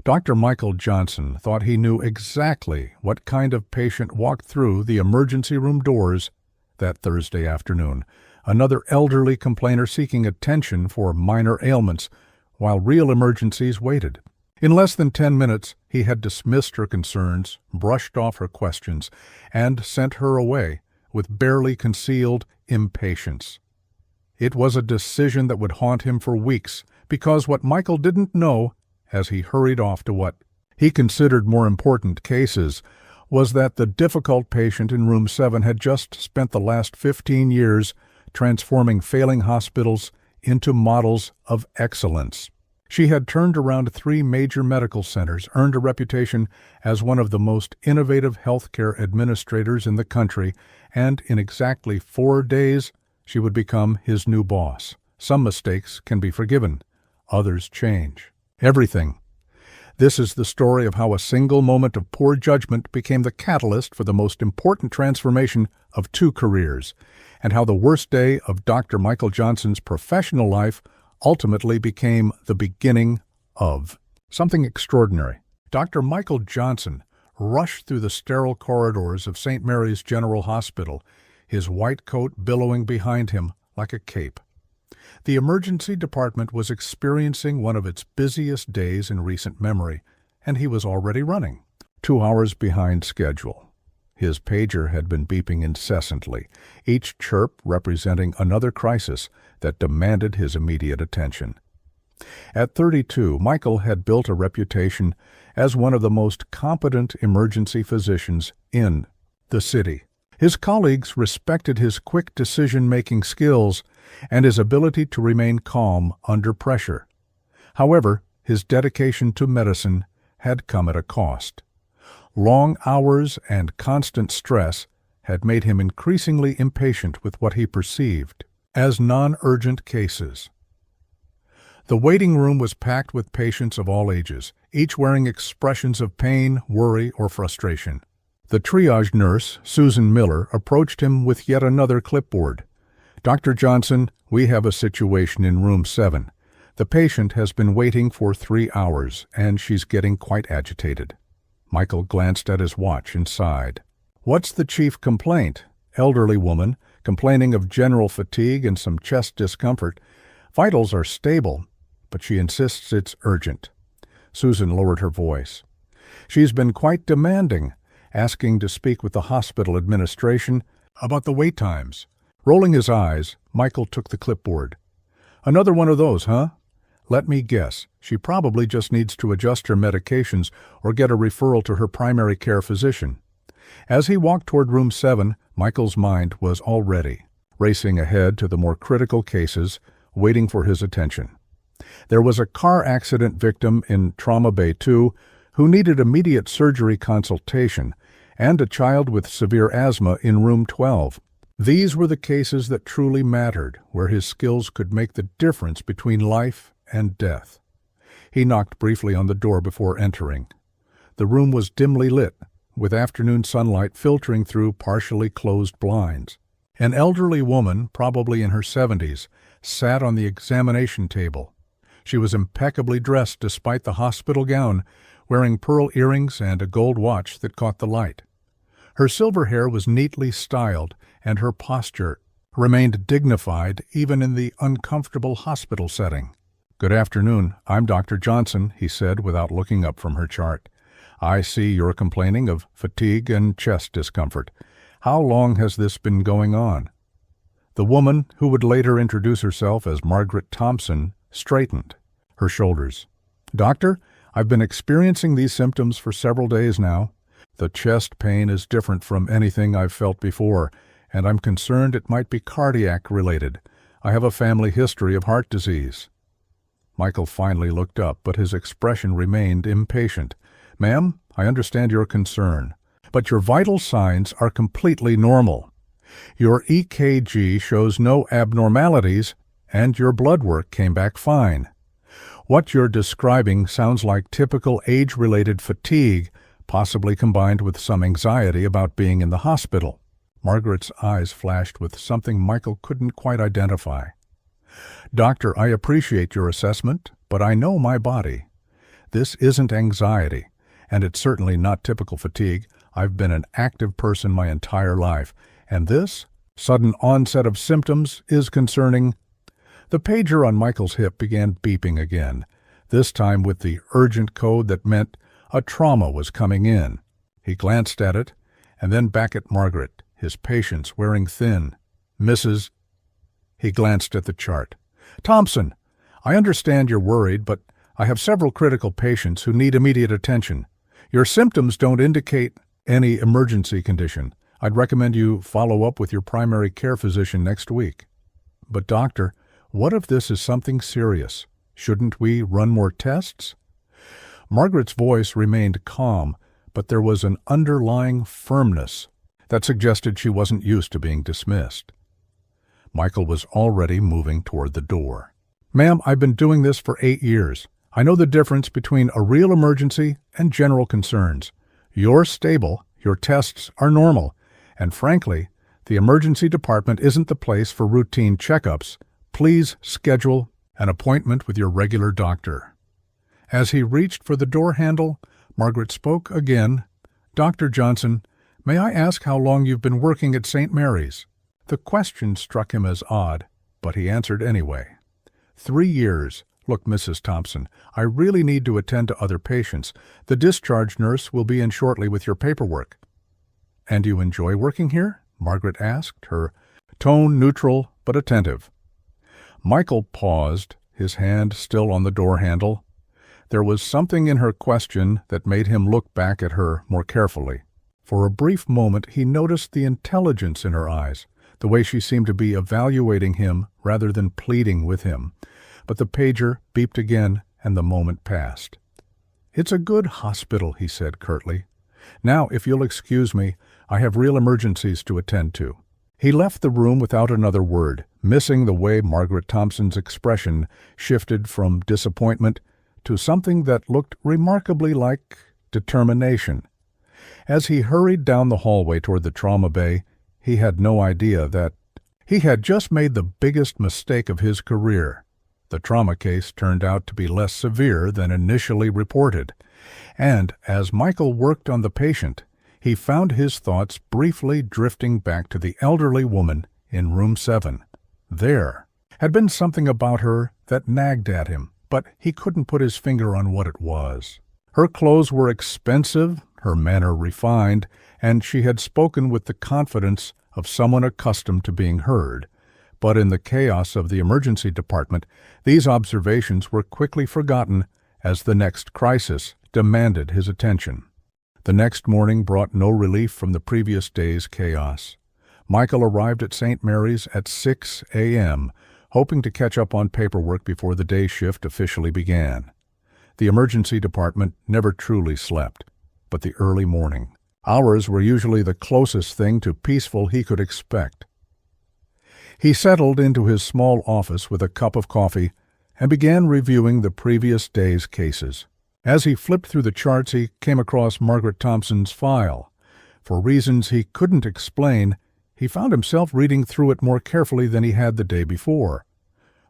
Dr. Michael Johnson thought he knew exactly what kind of patient walked through the emergency room doors that Thursday afternoon, another elderly complainer seeking attention for minor ailments, while real emergencies waited. In less than 10 minutes, he had dismissed her concerns, brushed off her questions, and sent her away with barely concealed impatience. It was a decision that would haunt him for weeks, because what Michael didn't know, as he hurried off to what he considered more important cases, was that the difficult patient in room 7 had just spent the last 15 years transforming failing hospitals into models of excellence. She had turned around 3 major medical centers, earned a reputation as one of the most innovative healthcare administrators in the country, and in exactly 4 days, she would become his new boss. Some mistakes can be forgiven, others change everything. This is the story of how a single moment of poor judgment became the catalyst for the most important transformation of 2 careers, and how the worst day of Dr. Michael Johnson's professional life ultimately became the beginning of something extraordinary. Dr. Michael Johnson rushed through the sterile corridors of St. Mary's General Hospital, his white coat billowing behind him like a cape. The emergency department was experiencing one of its busiest days in recent memory, and he was already running 2 hours behind schedule. His pager had been beeping incessantly, each chirp representing another crisis that demanded his immediate attention. At 32, Michael had built a reputation as one of the most competent emergency physicians in the city. His colleagues respected his quick decision-making skills and his ability to remain calm under pressure. However, his dedication to medicine had come at a cost. Long hours and constant stress had made him increasingly impatient with what he perceived as non-urgent cases. The waiting room was packed with patients of all ages, each wearing expressions of pain, worry, or frustration. The triage nurse, Susan Miller, approached him with yet another clipboard. "Dr. Johnson, we have a situation in room 7. The patient has been waiting for 3 hours, and she's getting quite agitated." Michael glanced at his watch and sighed. "What's the chief complaint?" "Elderly woman, complaining of general fatigue and some chest discomfort. Vitals are stable, but she insists it's urgent." Susan lowered her voice. "She's been quite demanding, asking to speak with the hospital administration about the wait times." Rolling his eyes, Michael took the clipboard. "Another one of those, huh? Let me guess. She probably just needs to adjust her medications or get a referral to her primary care physician." As he walked toward room 7, Michael's mind was already racing ahead to the more critical cases, waiting for his attention. There was a car accident victim in Trauma Bay 2 who needed immediate surgery consultation, and a child with severe asthma in room 12. These were the cases that truly mattered, where his skills could make the difference between life and death. He knocked briefly on the door before entering. The room was dimly lit, with afternoon sunlight filtering through partially closed blinds. An elderly woman, probably in her 70s, sat on the examination table. She was impeccably dressed despite the hospital gown, wearing pearl earrings and a gold watch that caught the light. Her silver hair was neatly styled, and her posture remained dignified even in the uncomfortable hospital setting. "Good afternoon. I'm Dr. Johnson," he said without looking up from her chart. "I see you're complaining of fatigue and chest discomfort. How long has this been going on?" The woman, who would later introduce herself as Margaret Thompson, straightened her shoulders. "Doctor, I've been experiencing these symptoms for several days now. The chest pain is different from anything I've felt before, and I'm concerned it might be cardiac-related. I have a family history of heart disease." Michael finally looked up, but his expression remained impatient. "Ma'am, I understand your concern, but your vital signs are completely normal. Your EKG shows no abnormalities, and your blood work came back fine. What you're describing sounds like typical age-related fatigue, possibly combined with some anxiety about being in the hospital." Margaret's eyes flashed with something Michael couldn't quite identify. "Doctor, I appreciate your assessment, but I know my body. This isn't anxiety, and it's certainly not typical fatigue. I've been an active person my entire life, and this sudden onset of symptoms is concerning." The pager on Michael's hip began beeping again, this time with the urgent code that meant a trauma was coming in. He glanced at it, and then back at Margaret, his patience wearing thin. "Mrs." He glanced at the chart. "Thompson, I understand you're worried, but I have several critical patients who need immediate attention. Your symptoms don't indicate any emergency condition. I'd recommend you follow up with your primary care physician next week." "But doctor, what if this is something serious? Shouldn't we run more tests?" Margaret's voice remained calm, but there was an underlying firmness that suggested she wasn't used to being dismissed. Michael was already moving toward the door. "Ma'am, I've been doing this for 8 years. I know the difference between a real emergency and general concerns. You're stable, your tests are normal, and frankly, the emergency department isn't the place for routine checkups. Please schedule an appointment with your regular doctor." As he reached for the door handle, Margaret spoke again. "Dr. Johnson, may I ask how long you've been working at St. Mary's?" The question struck him as odd, but he answered anyway. 3 years. Look, Mrs. Thompson, I really need to attend to other patients. The discharge nurse will be in shortly with your paperwork." "And you enjoy working here?" Margaret asked, her tone neutral but attentive. Michael paused, his hand still on the door handle. There was something in her question that made him look back at her more carefully. For a brief moment he noticed the intelligence in her eyes, the way she seemed to be evaluating him rather than pleading with him. But the pager beeped again, and the moment passed. "It's a good hospital," he said curtly. "Now, if you'll excuse me, I have real emergencies to attend to." He left the room without another word, missing the way Margaret Thompson's expression shifted from disappointment to something that looked remarkably like determination. As he hurried down the hallway toward the trauma bay, he had no idea that he had just made the biggest mistake of his career. The trauma case turned out to be less severe than initially reported, and as Michael worked on the patient, he found his thoughts briefly drifting back to the elderly woman in room 7. There had been something about her that nagged at him, but he couldn't put his finger on what it was. Her clothes were expensive, her manner refined, and she had spoken with the confidence of someone accustomed to being heard. But in the chaos of the emergency department, these observations were quickly forgotten as the next crisis demanded his attention. The next morning brought no relief from the previous day's chaos. Michael arrived at St. Mary's at 6 a.m., hoping to catch up on paperwork before the day shift officially began. The emergency department never truly slept, but the early morning hours were usually the closest thing to peaceful he could expect. He settled into his small office with a cup of coffee and began reviewing the previous day's cases. As he flipped through the charts, he came across Margaret Thompson's file. For reasons he couldn't explain, he found himself reading through it more carefully than he had the day before.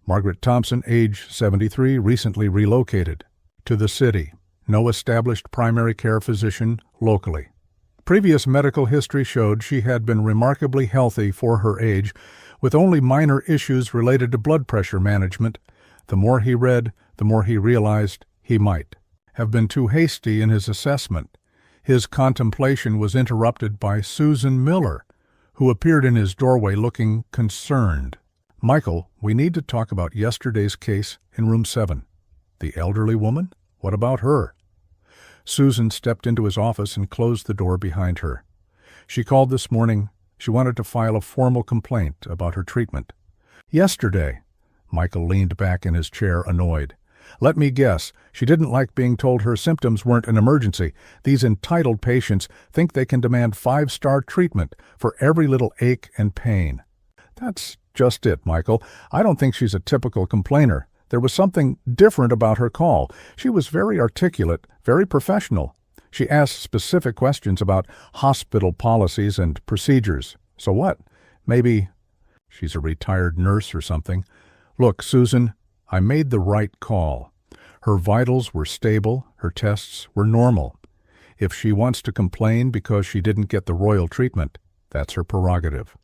Margaret Thompson, age 73, recently relocated to the city. No established primary care physician locally. Previous medical history showed she had been remarkably healthy for her age, with only minor issues related to blood pressure management. The more he read, the more he realized he might have been too hasty in his assessment. His contemplation was interrupted by Susan Miller, who appeared in his doorway looking concerned. "Michael, we need to talk about yesterday's case in room 7. The elderly woman? What about her?" Susan stepped into his office and closed the door behind her. "She called this morning. She wanted to file a formal complaint about her treatment." "Yesterday?" Michael leaned back in his chair, annoyed. "Let me guess, she didn't like being told her symptoms weren't an emergency. These entitled patients think they can demand 5-star treatment for every little ache and pain." "That's just it, Michael. I don't think she's a typical complainer. There was something different about her call. She was very articulate, very professional. She asked specific questions about hospital policies and procedures. So what? Maybe she's a retired nurse or something. Look, Susan, I made the right call. Her vitals were stable, her tests were normal. If she wants to complain because she didn't get the royal treatment, that's her prerogative.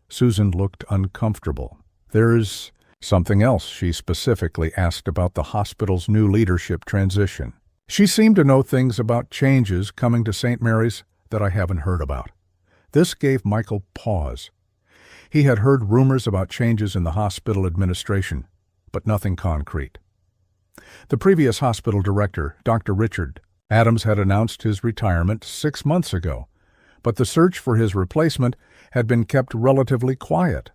Susan looked uncomfortable. There's something else she specifically asked about the hospital's new leadership transition. She seemed to know things about changes coming to St. Mary's that I haven't heard about. This gave Michael pause. He had heard rumors about changes in the hospital administration, but nothing concrete. The previous hospital director, Dr. Richard Adams, had announced his retirement 6 months ago, but the search for his replacement had been kept relatively quiet.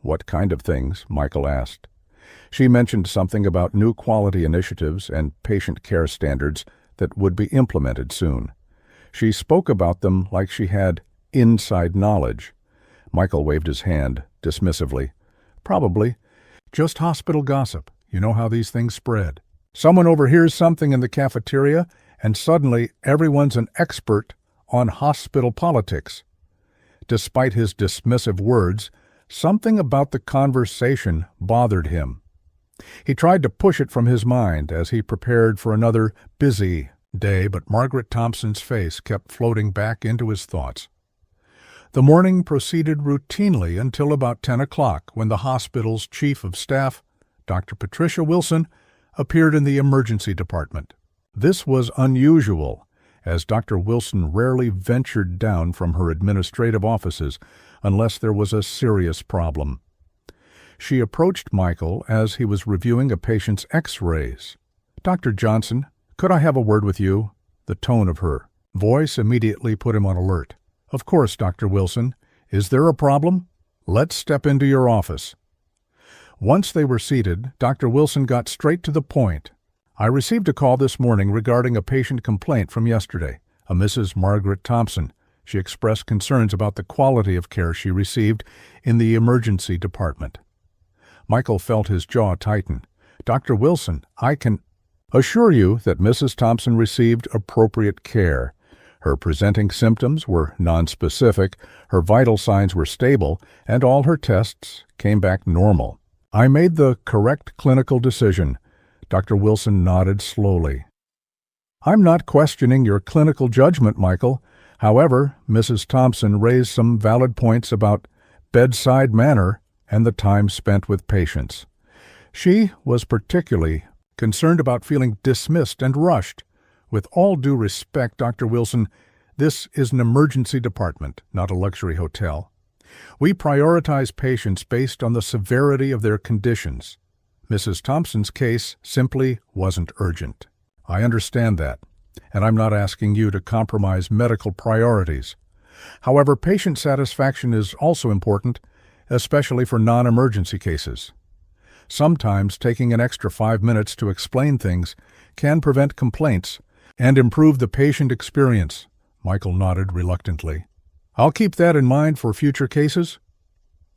What kind of things? Michael asked. She mentioned something about new quality initiatives and patient care standards that would be implemented soon. She spoke about them like she had inside knowledge. Michael waved his hand dismissively. Probably. Just hospital gossip. You know how these things spread. Someone overhears something in the cafeteria, and suddenly everyone's an expert on hospital politics. Despite his dismissive words, something about the conversation bothered him. He tried to push it from his mind as he prepared for another busy day, but Margaret Thompson's face kept floating back into his thoughts. The morning proceeded routinely until about 10 o'clock, when the hospital's chief of staff, Dr. Patricia Wilson, appeared in the emergency department. This was unusual, as Dr. Wilson rarely ventured down from her administrative offices unless there was a serious problem. She approached Michael as he was reviewing a patient's x-rays. "Dr. Johnson, could I have a word with you?" The tone of her voice immediately put him on alert. "Of course, Dr. Wilson. Is there a problem? Let's step into your office." Once they were seated, Dr. Wilson got straight to the point. "I received a call this morning regarding a patient complaint from yesterday, a Mrs. Margaret Thompson. She expressed concerns about the quality of care she received in the emergency department." Michael felt his jaw tighten. "Dr. Wilson, I can assure you that Mrs. Thompson received appropriate care. Her presenting symptoms were nonspecific, her vital signs were stable, and all her tests came back normal. I made the correct clinical decision." Dr. Wilson nodded slowly. "I'm not questioning your clinical judgment, Michael. However, Mrs. Thompson raised some valid points about bedside manner and the time spent with patients. She was particularly concerned about feeling dismissed and rushed. With all due respect, Dr. Wilson, this is an emergency department, not a luxury hotel. We prioritize patients based on the severity of their conditions. Mrs. Thompson's case simply wasn't urgent. I understand that, and I'm not asking you to compromise medical priorities. However, patient satisfaction is also important, especially for non-emergency cases. Sometimes taking an extra 5 minutes to explain things can prevent complaints and improve the patient experience." Michael nodded reluctantly. "I'll keep that in mind for future cases."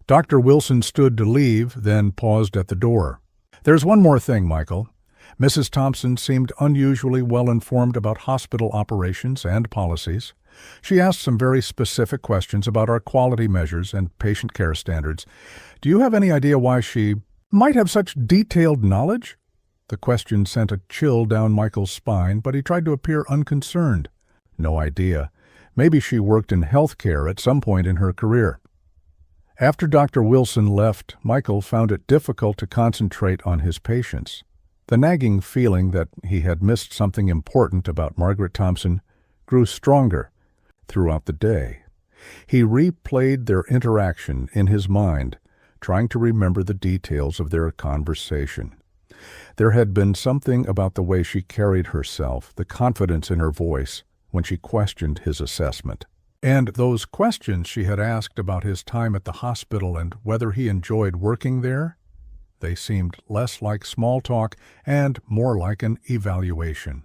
Dr. Wilson stood to leave, then paused at the door. "There's one more thing, Michael. Mrs. Thompson seemed unusually well informed about hospital operations and policies. She asked some very specific questions about our quality measures and patient care standards. Do you have any idea why she might have such detailed knowledge?" The question sent a chill down Michael's spine, but he tried to appear unconcerned. "No idea. Maybe she worked in healthcare at some point in her career." After Dr. Wilson left, Michael found it difficult to concentrate on his patients. The nagging feeling that he had missed something important about Margaret Thompson grew stronger throughout the day. He replayed their interaction in his mind, trying to remember the details of their conversation. There had been something about the way she carried herself, the confidence in her voice, when she questioned his assessment. And those questions she had asked about his time at the hospital and whether he enjoyed working there, they seemed less like small talk and more like an evaluation.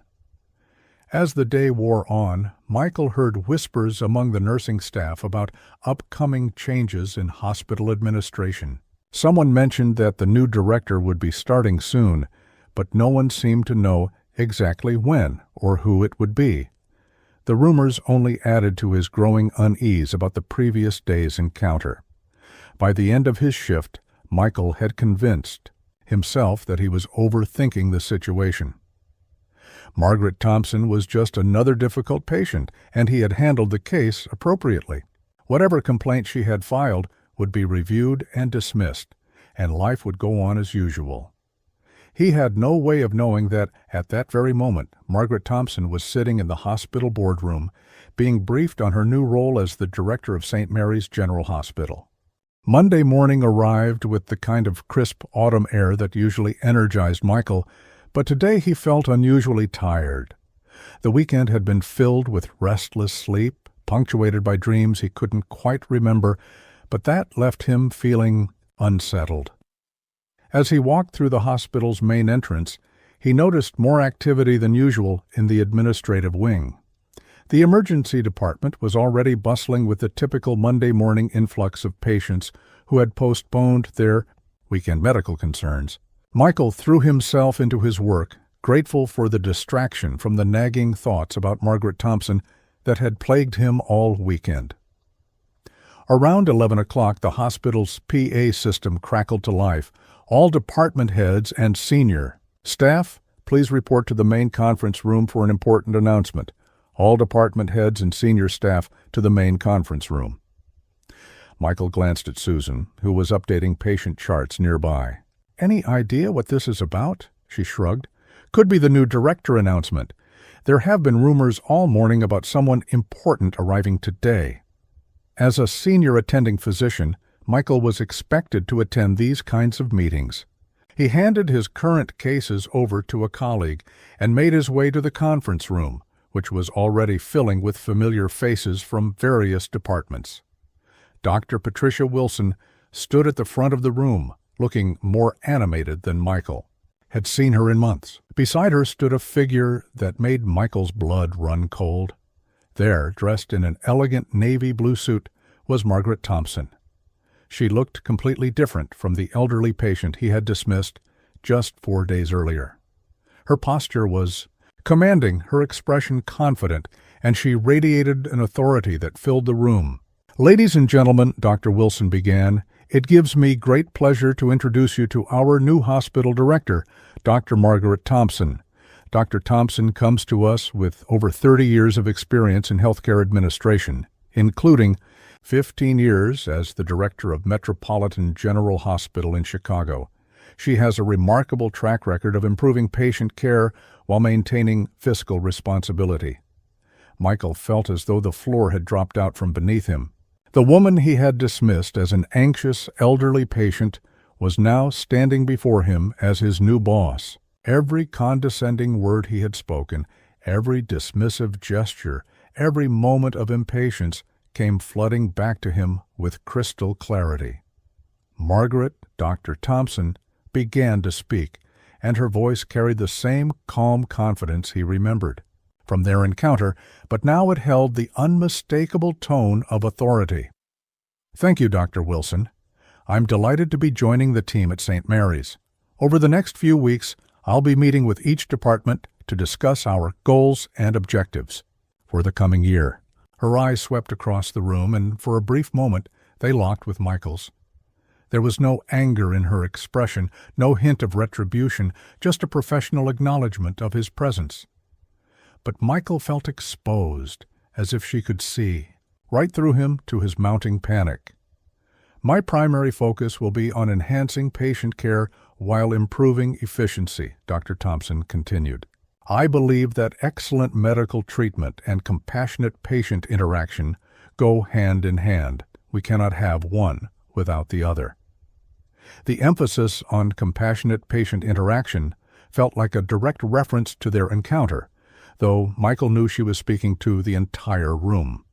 As the day wore on, Michael heard whispers among the nursing staff about upcoming changes in hospital administration. Someone mentioned that the new director would be starting soon, but no one seemed to know exactly when or who it would be. The rumors only added to his growing unease about the previous day's encounter. By the end of his shift, Michael had convinced himself that he was overthinking the situation. Margaret Thompson was just another difficult patient, and he had handled the case appropriately. Whatever complaint she had filed would be reviewed and dismissed, and life would go on as usual. He had no way of knowing that, at that very moment, Margaret Thompson was sitting in the hospital boardroom, being briefed on her new role as the director of St. Mary's General Hospital. Monday morning arrived with the kind of crisp autumn air that usually energized Michael, but today he felt unusually tired. The weekend had been filled with restless sleep, punctuated by dreams he couldn't quite remember, but that left him feeling unsettled. As he walked through the hospital's main entrance, he noticed more activity than usual in the administrative wing. The emergency department was already bustling with the typical Monday morning influx of patients who had postponed their weekend medical concerns. Michael threw himself into his work, grateful for the distraction from the nagging thoughts about Margaret Thompson that had plagued him all weekend. Around 11 o'clock, the hospital's PA system crackled to life. All department heads and senior staff, please report to the main conference room for an important announcement. All department heads and senior staff to the main conference room. Michael glanced at Susan, who was updating patient charts nearby. Any idea what this is about? She shrugged. Could be the new director announcement. There have been rumors all morning about someone important arriving today. As a senior attending physician, Michael was expected to attend these kinds of meetings. He handed his current cases over to a colleague and made his way to the conference room, which was already filling with familiar faces from various departments. Dr. Patricia Wilson stood at the front of the room, looking more animated than Michael had seen her in months. Beside her stood a figure that made Michael's blood run cold. There, dressed in an elegant navy blue suit, was Margaret Thompson. She looked completely different from the elderly patient he had dismissed just 4 days earlier. Her posture was commanding, her expression confident, and she radiated an authority that filled the room. "Ladies and gentlemen," Dr. Wilson began, "it gives me great pleasure to introduce you to our new hospital director, Dr. Margaret Thompson. Dr. Thompson comes to us with over 30 years of experience in healthcare administration, including 15 years as the director of Metropolitan General Hospital in Chicago. She has a remarkable track record of improving patient care while maintaining fiscal responsibility." Michael felt as though the floor had dropped out from beneath him. The woman he had dismissed as an anxious, elderly patient was now standing before him as his new boss. Every condescending word he had spoken, every dismissive gesture, every moment of impatience came flooding back to him with crystal clarity. Margaret, Dr. Thompson, began to speak, and her voice carried the same calm confidence he remembered from their encounter, but now it held the unmistakable tone of authority. "Thank you, Dr. Wilson. I'm delighted to be joining the team at St. Mary's. Over the next few weeks, I'll be meeting with each department to discuss our goals and objectives for the coming year." Her eyes swept across the room, and for a brief moment they locked with Michael's. There was no anger in her expression, no hint of retribution, just a professional acknowledgment of his presence. But Michael felt exposed, as if she could see, right through him to his mounting panic. "My primary focus will be on enhancing patient care while improving efficiency," Dr. Thompson continued. "I believe that excellent medical treatment and compassionate patient interaction go hand in hand. We cannot have one without the other." The emphasis on compassionate patient interaction felt like a direct reference to their encounter, though Michael knew she was speaking to the entire room.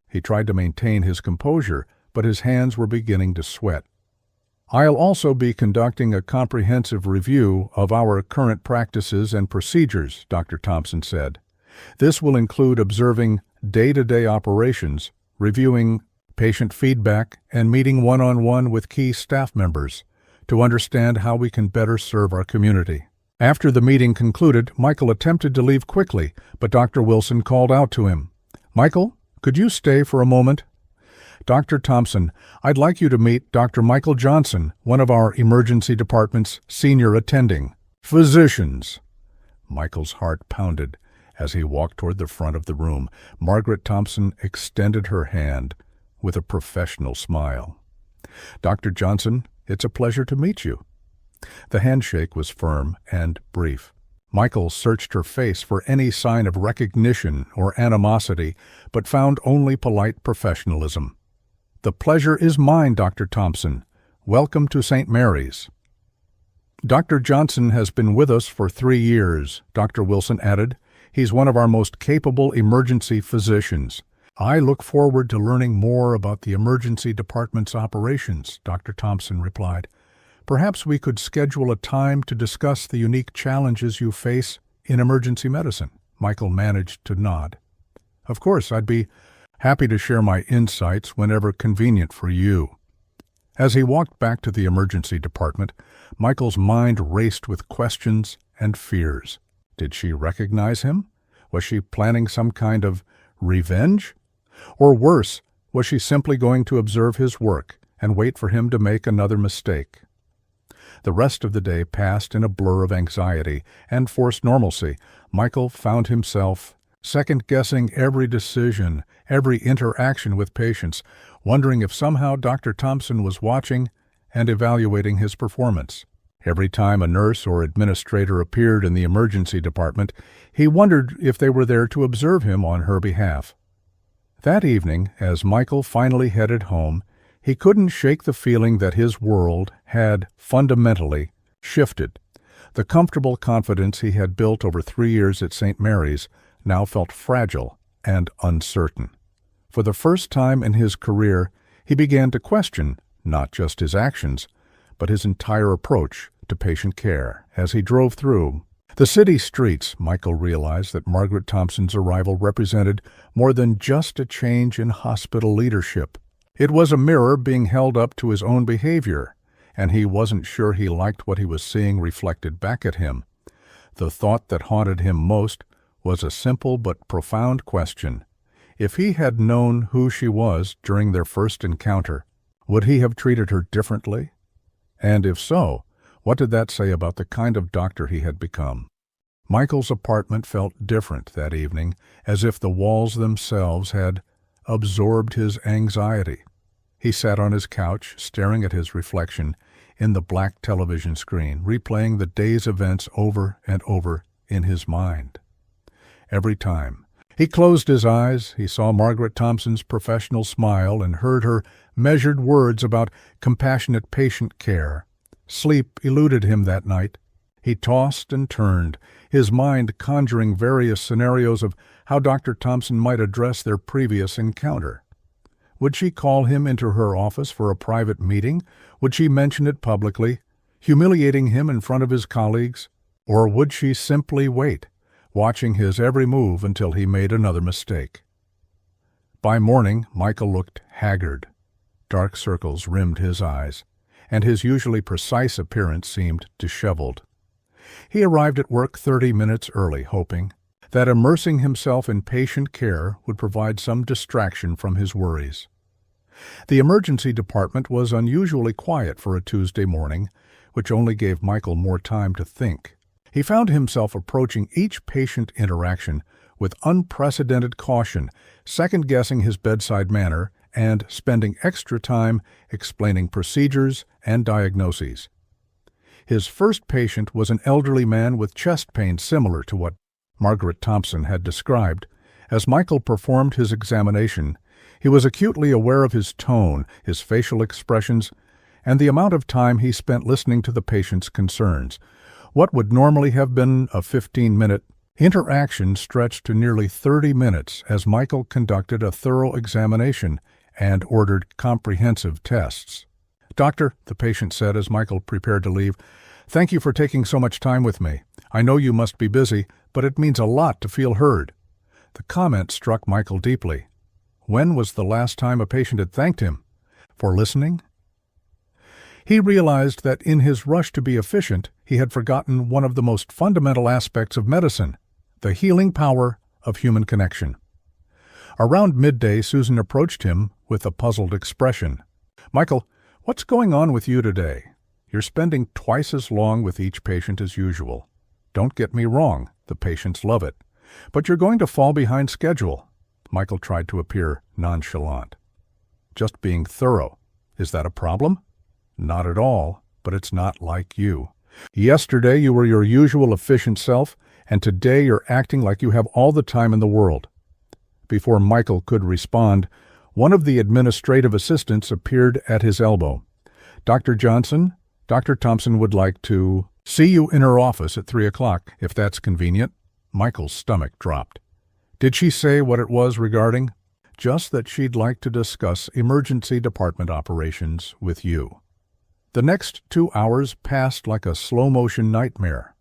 He tried to maintain his composure, but his hands were beginning to sweat. "I'll also be conducting a comprehensive review of our current practices and procedures," Dr. Thompson said. "This will include observing day-to-day operations, reviewing patient feedback, and meeting one-on-one with key staff members to understand how we can better serve our community." After the meeting concluded, Michael attempted to leave quickly, but Dr. Wilson called out to him. "Michael, could you stay for a moment?" "Dr. Thompson, I'd like you to meet Dr. Michael Johnson, one of our emergency department's senior attending physicians." Michael's heart pounded as he walked toward the front of the room. Margaret Thompson extended her hand with a professional smile. "Dr. Johnson, it's a pleasure to meet you." The handshake was firm and brief. Michael searched her face for any sign of recognition or animosity, but found only polite professionalism. "The pleasure is mine, Dr. Thompson. Welcome to St. Mary's." "Dr. Johnson has been with us for 3 years," Dr. Wilson added. "He's one of our most capable emergency physicians." "I look forward to learning more about the emergency department's operations," Dr. Thompson replied. "Perhaps we could schedule a time to discuss the unique challenges you face in emergency medicine." Michael managed to nod. "Of course, I'd be happy to share my insights whenever convenient for you." As he walked back to the emergency department, Michael's mind raced with questions and fears. Did she recognize him? Was she planning some kind of revenge? Or worse, was she simply going to observe his work and wait for him to make another mistake? The rest of the day passed in a blur of anxiety and forced normalcy. Michael found himself second-guessing every decision, every interaction with patients, wondering if somehow Dr. Thompson was watching and evaluating his performance. Every time a nurse or administrator appeared in the emergency department, he wondered if they were there to observe him on her behalf. That evening, as Michael finally headed home, he couldn't shake the feeling that his world had fundamentally shifted. The comfortable confidence he had built over 3 years at St. Mary's now felt fragile and uncertain. For the first time in his career, he began to question not just his actions, but his entire approach to patient care. As he drove through the city streets, Michael realized that Margaret Thompson's arrival represented more than just a change in hospital leadership. It was a mirror being held up to his own behavior, and he wasn't sure he liked what he was seeing reflected back at him. The thought that haunted him most was a simple but profound question. If he had known who she was during their first encounter, would he have treated her differently? And if so, what did that say about the kind of doctor he had become? Michael's apartment felt different that evening, as if the walls themselves had absorbed his anxiety. He sat on his couch, staring at his reflection in the black television screen, replaying the day's events over and over in his mind. Every time he closed his eyes, he saw Margaret Thompson's professional smile and heard her measured words about compassionate patient care. Sleep eluded him that night. He tossed and turned, his mind conjuring various scenarios of how Dr. Thompson might address their previous encounter. Would she call him into her office for a private meeting? Would she mention it publicly, humiliating him in front of his colleagues? Or would she simply wait, watching his every move until he made another mistake? By morning, Michael looked haggard. Dark circles rimmed his eyes, and his usually precise appearance seemed disheveled. He arrived at work 30 minutes early, hoping that immersing himself in patient care would provide some distraction from his worries. The emergency department was unusually quiet for a Tuesday morning, which only gave Michael more time to think. He found himself approaching each patient interaction with unprecedented caution, second-guessing his bedside manner and spending extra time explaining procedures and diagnoses. His first patient was an elderly man with chest pain similar to what Margaret Thompson had described. As Michael performed his examination, he was acutely aware of his tone, his facial expressions, and the amount of time he spent listening to the patient's concerns. What would normally have been a 15-minute interaction stretched to nearly 30 minutes as Michael conducted a thorough examination and ordered comprehensive tests. "Doctor," the patient said as Michael prepared to leave, "thank you for taking so much time with me. I know you must be busy, but it means a lot to feel heard." The comment struck Michael deeply. When was the last time a patient had thanked him? For listening? He realized that in his rush to be efficient, he had forgotten one of the most fundamental aspects of medicine, the healing power of human connection. Around midday, Susan approached him with a puzzled expression. "Michael, what's going on with you today? You're spending twice as long with each patient as usual." Don't get me wrong, the patients love it. But you're going to fall behind schedule. Michael tried to appear nonchalant. Just being thorough. Is that a problem? Not at all, but it's not like you. Yesterday you were your usual efficient self, and today you're acting like you have all the time in the world. Before Michael could respond, one of the administrative assistants appeared at his elbow. Dr. Johnson, Dr. Thompson would like to see you in her office at 3 o'clock, if that's convenient. Michael's stomach dropped. Did she say what it was regarding? Just that she'd like to discuss emergency department operations with you. The next 2 hours passed like a slow-motion nightmare.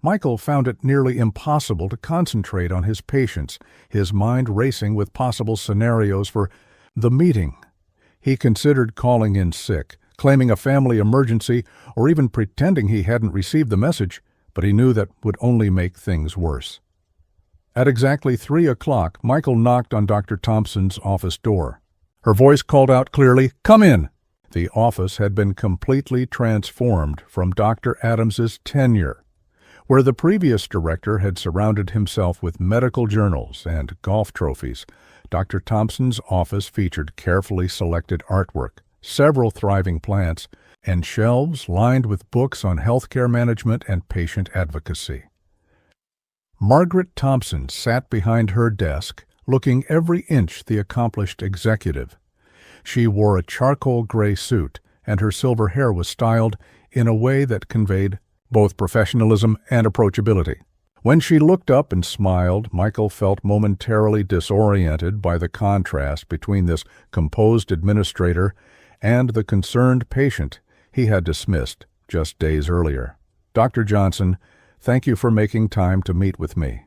Michael found it nearly impossible to concentrate on his patients, his mind racing with possible scenarios for the meeting. He considered calling in sick, claiming a family emergency, or even pretending he hadn't received the message, but he knew that would only make things worse. At exactly 3 o'clock, Michael knocked on Dr. Thompson's office door. Her voice called out clearly, "Come in!" The office had been completely transformed from Dr. Adams's tenure, where the previous director had surrounded himself with medical journals and golf trophies. Dr. Thompson's office featured carefully selected artwork, several thriving plants, and shelves lined with books on healthcare management and patient advocacy. Margaret Thompson sat behind her desk, looking every inch the accomplished executive. She wore a charcoal gray suit, and her silver hair was styled in a way that conveyed both professionalism and approachability. When she looked up and smiled, Michael felt momentarily disoriented by the contrast between this composed administrator and the concerned patient he had dismissed just days earlier. "Dr. Johnson, thank you for making time to meet with me.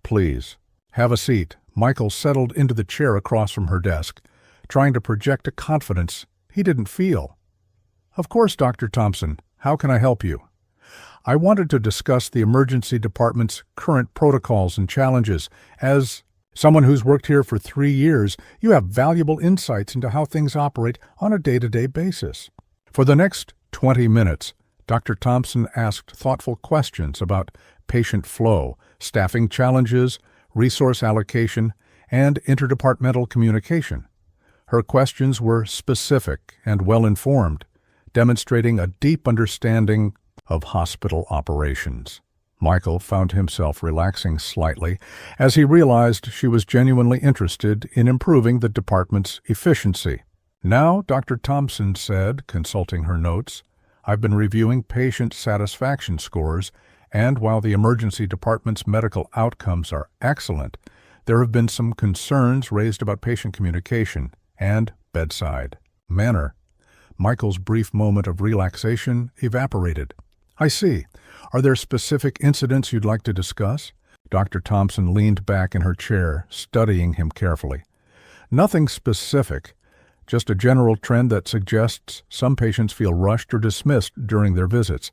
Please, have a seat." Michael settled into the chair across from her desk, trying to project a confidence he didn't feel. "Of course, Dr. Thompson. How can I help you?" "I wanted to discuss the emergency department's current protocols and challenges. As someone who's worked here for 3 years, you have valuable insights into how things operate on a day-to-day basis." For the next 20 minutes, Dr. Thompson asked thoughtful questions about patient flow, staffing challenges, resource allocation, and interdepartmental communication. Her questions were specific and well-informed, demonstrating a deep understanding of hospital operations. Michael found himself relaxing slightly as he realized she was genuinely interested in improving the department's efficiency. "Now," Dr. Thompson said, consulting her notes, "I've been reviewing patient satisfaction scores, and while the emergency department's medical outcomes are excellent, there have been some concerns raised about patient communication and bedside manner." Michael's brief moment of relaxation evaporated. "I see. Are there specific incidents you'd like to discuss?" Dr. Thompson leaned back in her chair, studying him carefully. "Nothing specific, just a general trend that suggests some patients feel rushed or dismissed during their visits.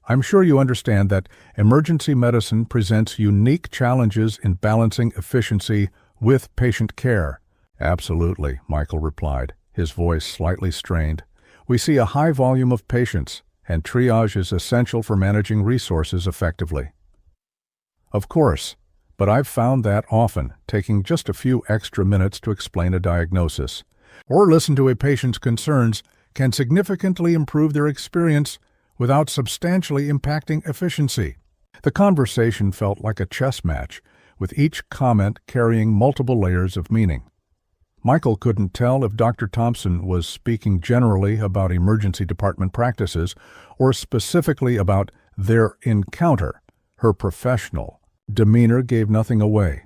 I'm sure you understand that emergency medicine presents unique challenges in balancing efficiency with patient care." "Absolutely," Michael replied, his voice slightly strained. "We see a high volume of patients, and triage is essential for managing resources effectively." "Of course, but I've found that often taking just a few extra minutes to explain a diagnosis or listen to a patient's concerns can significantly improve their experience without substantially impacting efficiency." The conversation felt like a chess match, with each comment carrying multiple layers of meaning. Michael couldn't tell if Dr. Thompson was speaking generally about emergency department practices or specifically about their encounter. Her professional demeanor gave nothing away.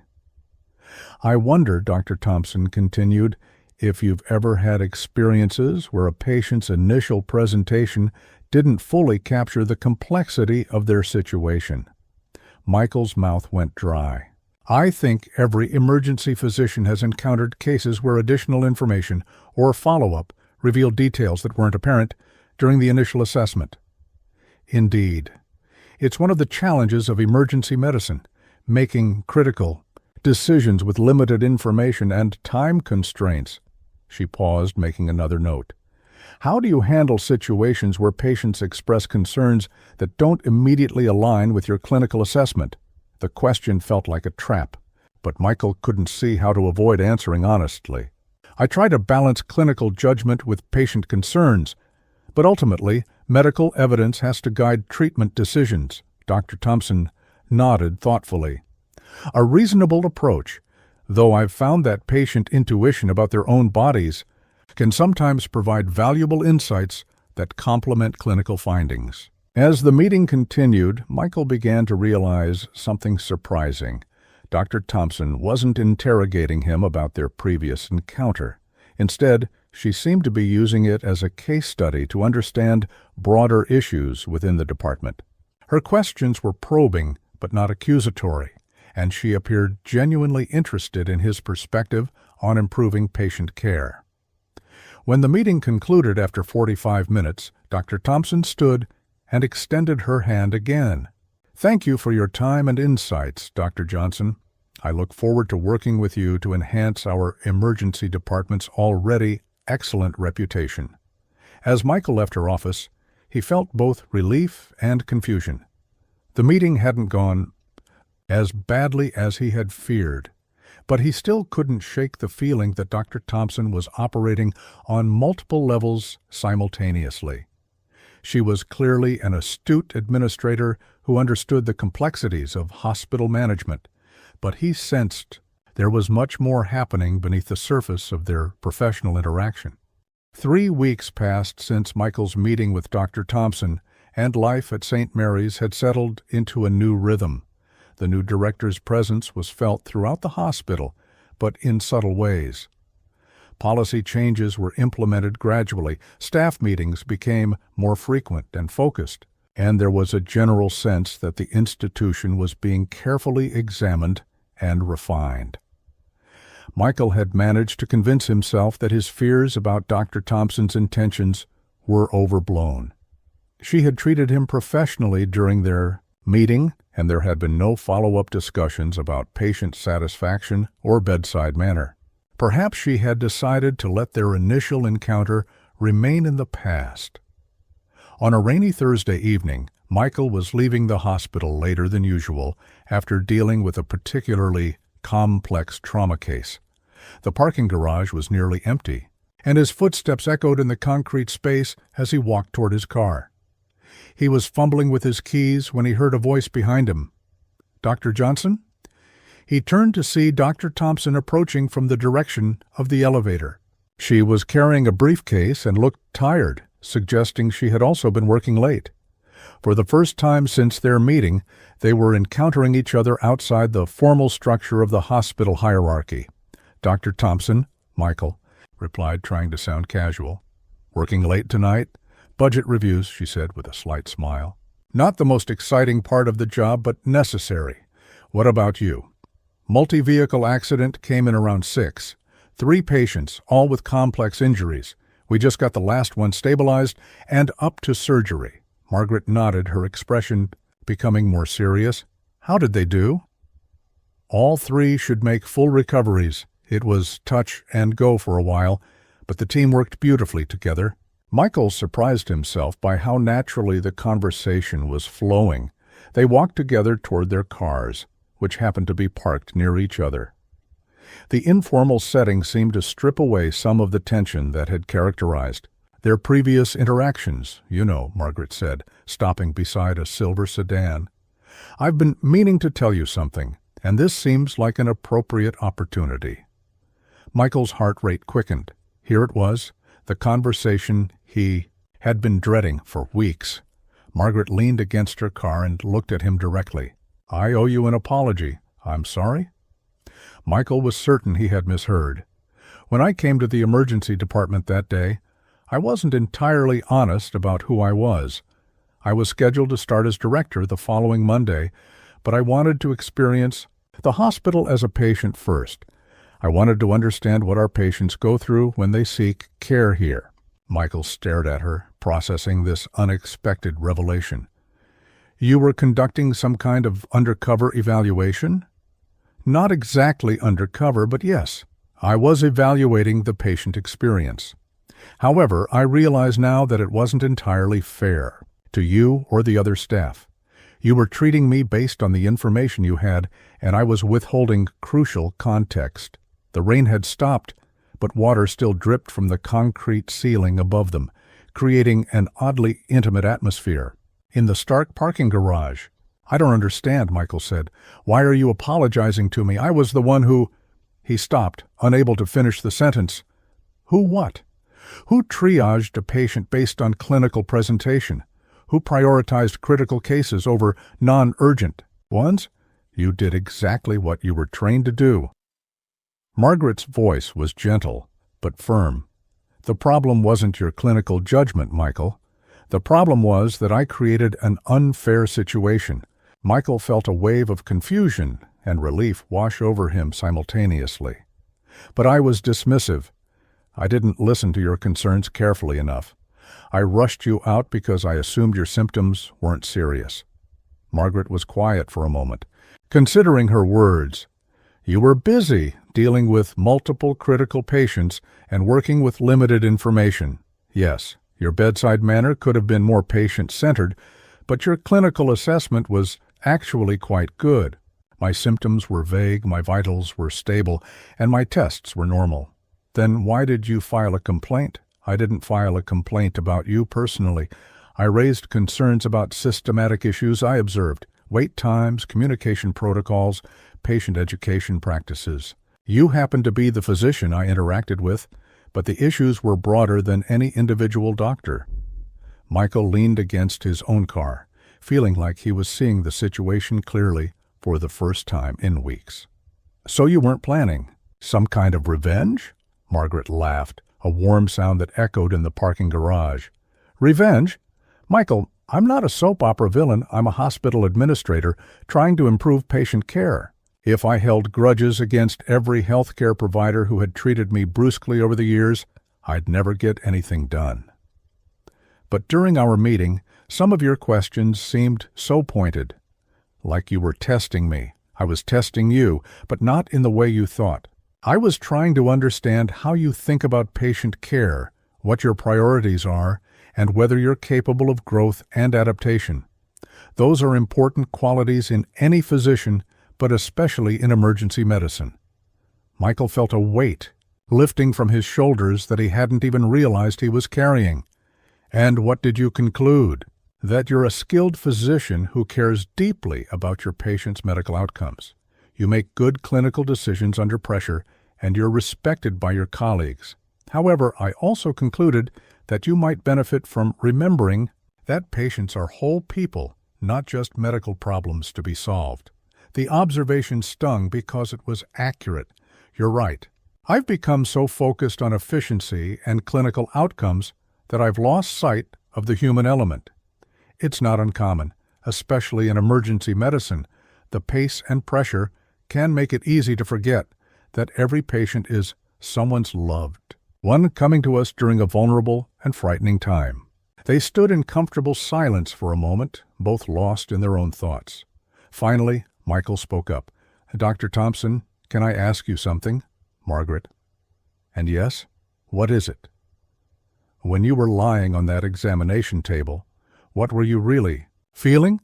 "I wonder," Dr. Thompson continued, "if you've ever had experiences where a patient's initial presentation didn't fully capture the complexity of their situation." Michael's mouth went dry. "I think every emergency physician has encountered cases where additional information or follow-up revealed details that weren't apparent during the initial assessment." "Indeed. It's one of the challenges of emergency medicine, making critical decisions with limited information and time constraints." She paused, making another note. How do you handle situations where patients express concerns that don't immediately align with your clinical assessment? The question felt like a trap, but Michael couldn't see how to avoid answering honestly. I try to balance clinical judgment with patient concerns, but ultimately, medical evidence has to guide treatment decisions. Dr. Thompson nodded thoughtfully. A reasonable approach, though I've found that patient intuition about their own bodies can sometimes provide valuable insights that complement clinical findings. As the meeting continued, Michael began to realize something surprising. Dr. Thompson wasn't interrogating him about their previous encounter. Instead, she seemed to be using it as a case study to understand broader issues within the department. Her questions were probing, but not accusatory, and she appeared genuinely interested in his perspective on improving patient care. When the meeting concluded after 45 minutes, Dr. Thompson stood and extended her hand again. "Thank you for your time and insights, Dr. Johnson. I look forward to working with you to enhance our emergency department's already excellent reputation." As Michael left her office, he felt both relief and confusion. The meeting hadn't gone as badly as he had feared, but he still couldn't shake the feeling that Dr. Thompson was operating on multiple levels simultaneously. She was clearly an astute administrator who understood the complexities of hospital management, but he sensed there was much more happening beneath the surface of their professional interaction. 3 weeks passed since Michael's meeting with Dr. Thompson, and life at St. Mary's had settled into a new rhythm. The new director's presence was felt throughout the hospital, but in subtle ways. Policy changes were implemented gradually, staff meetings became more frequent and focused, and there was a general sense that the institution was being carefully examined and refined. Michael had managed to convince himself that his fears about Dr. Thompson's intentions were overblown. She had treated him professionally during their meeting, and there had been no follow-up discussions about patient satisfaction or bedside manner. Perhaps she had decided to let their initial encounter remain in the past. On a rainy Thursday evening, Michael was leaving the hospital later than usual after dealing with a particularly complex trauma case. The parking garage was nearly empty, and his footsteps echoed in the concrete space as he walked toward his car. He was fumbling with his keys when he heard a voice behind him. "Dr. Johnson?" He turned to see Dr. Thompson approaching from the direction of the elevator. She was carrying a briefcase and looked tired, suggesting she had also been working late. For the first time since their meeting, they were encountering each other outside the formal structure of the hospital hierarchy. "Dr. Thompson," Michael replied, trying to sound casual. "Working late tonight?" "Budget reviews," she said with a slight smile. "Not the most exciting part of the job, but necessary. What about you?" "Multi-vehicle accident came in around 6. 3 patients, all with complex injuries. We just got the last one stabilized and up to surgery." Margaret nodded, her expression becoming more serious. "How did they do?" "All 3 should make full recoveries. It was touch and go for a while, but the team worked beautifully together." Michael surprised himself by how naturally the conversation was flowing. They walked together toward their cars, which happened to be parked near each other. The informal setting seemed to strip away some of the tension that had characterized their previous interactions, Margaret said, stopping beside a silver sedan. "I've been meaning to tell you something, and this seems like an appropriate opportunity." Michael's heart rate quickened. Here it was, the conversation he had been dreading for weeks. Margaret leaned against her car and looked at him directly. "I owe you an apology. I'm sorry?" Michael was certain he had misheard. "When I came to the emergency department that day, I wasn't entirely honest about who I was. I was scheduled to start as director the following Monday, but I wanted to experience the hospital as a patient first. I wanted to understand what our patients go through when they seek care here." Michael stared at her, processing this unexpected revelation. "You were conducting some kind of undercover evaluation?" "Not exactly undercover, but yes. I was evaluating the patient experience. However, I realize now that it wasn't entirely fair to you or the other staff. You were treating me based on the information you had, and I was withholding crucial context. The rain had stopped, but water still dripped from the concrete ceiling above them, creating an oddly intimate atmosphere. In the stark parking garage. "I don't understand," Michael said. "Why are you apologizing to me? I was the one who—" He stopped, unable to finish the sentence. Who what? Who triaged a patient based on clinical presentation? Who prioritized critical cases over non-urgent ones? You did exactly what you were trained to do. Margaret's voice was gentle, but firm. The problem wasn't your clinical judgment, Michael. The problem was that I created an unfair situation. Michael felt a wave of confusion and relief wash over him simultaneously. But I was dismissive. I didn't listen to your concerns carefully enough. I rushed you out because I assumed your symptoms weren't serious. Margaret was quiet for a moment, considering her words. You were busy dealing with multiple critical patients and working with limited information. Yes, your bedside manner could have been more patient-centered, but your clinical assessment was actually quite good. My symptoms were vague, my vitals were stable, and my tests were normal. Then why did you file a complaint? I didn't file a complaint about you personally. I raised concerns about systematic issues I observed, wait times, communication protocols, patient education practices. You happened to be the physician I interacted with, but the issues were broader than any individual doctor. Michael leaned against his own car, feeling like he was seeing the situation clearly for the first time in weeks. So you weren't planning some kind of revenge? Margaret laughed, a warm sound that echoed in the parking garage. Revenge? Michael, I'm not a soap opera villain. I'm a hospital administrator trying to improve patient care. If I held grudges against every healthcare provider who had treated me brusquely over the years, I'd never get anything done. But during our meeting, some of your questions seemed so pointed, like you were testing me. I was testing you, but not in the way you thought. I was trying to understand how you think about patient care, what your priorities are, and whether you're capable of growth and adaptation. Those are important qualities in any physician, but especially in emergency medicine. Michael felt a weight lifting from his shoulders that he hadn't even realized he was carrying. And what did you conclude? That you're a skilled physician who cares deeply about your patient's medical outcomes. You make good clinical decisions under pressure, and you're respected by your colleagues. However, I also concluded that you might benefit from remembering that patients are whole people, not just medical problems to be solved. The observation stung because it was accurate. You're right. I've become so focused on efficiency and clinical outcomes that I've lost sight of the human element. It's not uncommon, especially in emergency medicine. The pace and pressure can make it easy to forget that every patient is someone's loved, one coming to us during a vulnerable and frightening time. They stood in comfortable silence for a moment, both lost in their own thoughts. Finally, Michael spoke up. Dr. Thompson, can I ask you something? Margaret. And yes, what is it? When you were lying on that examination table, what were you really feeling?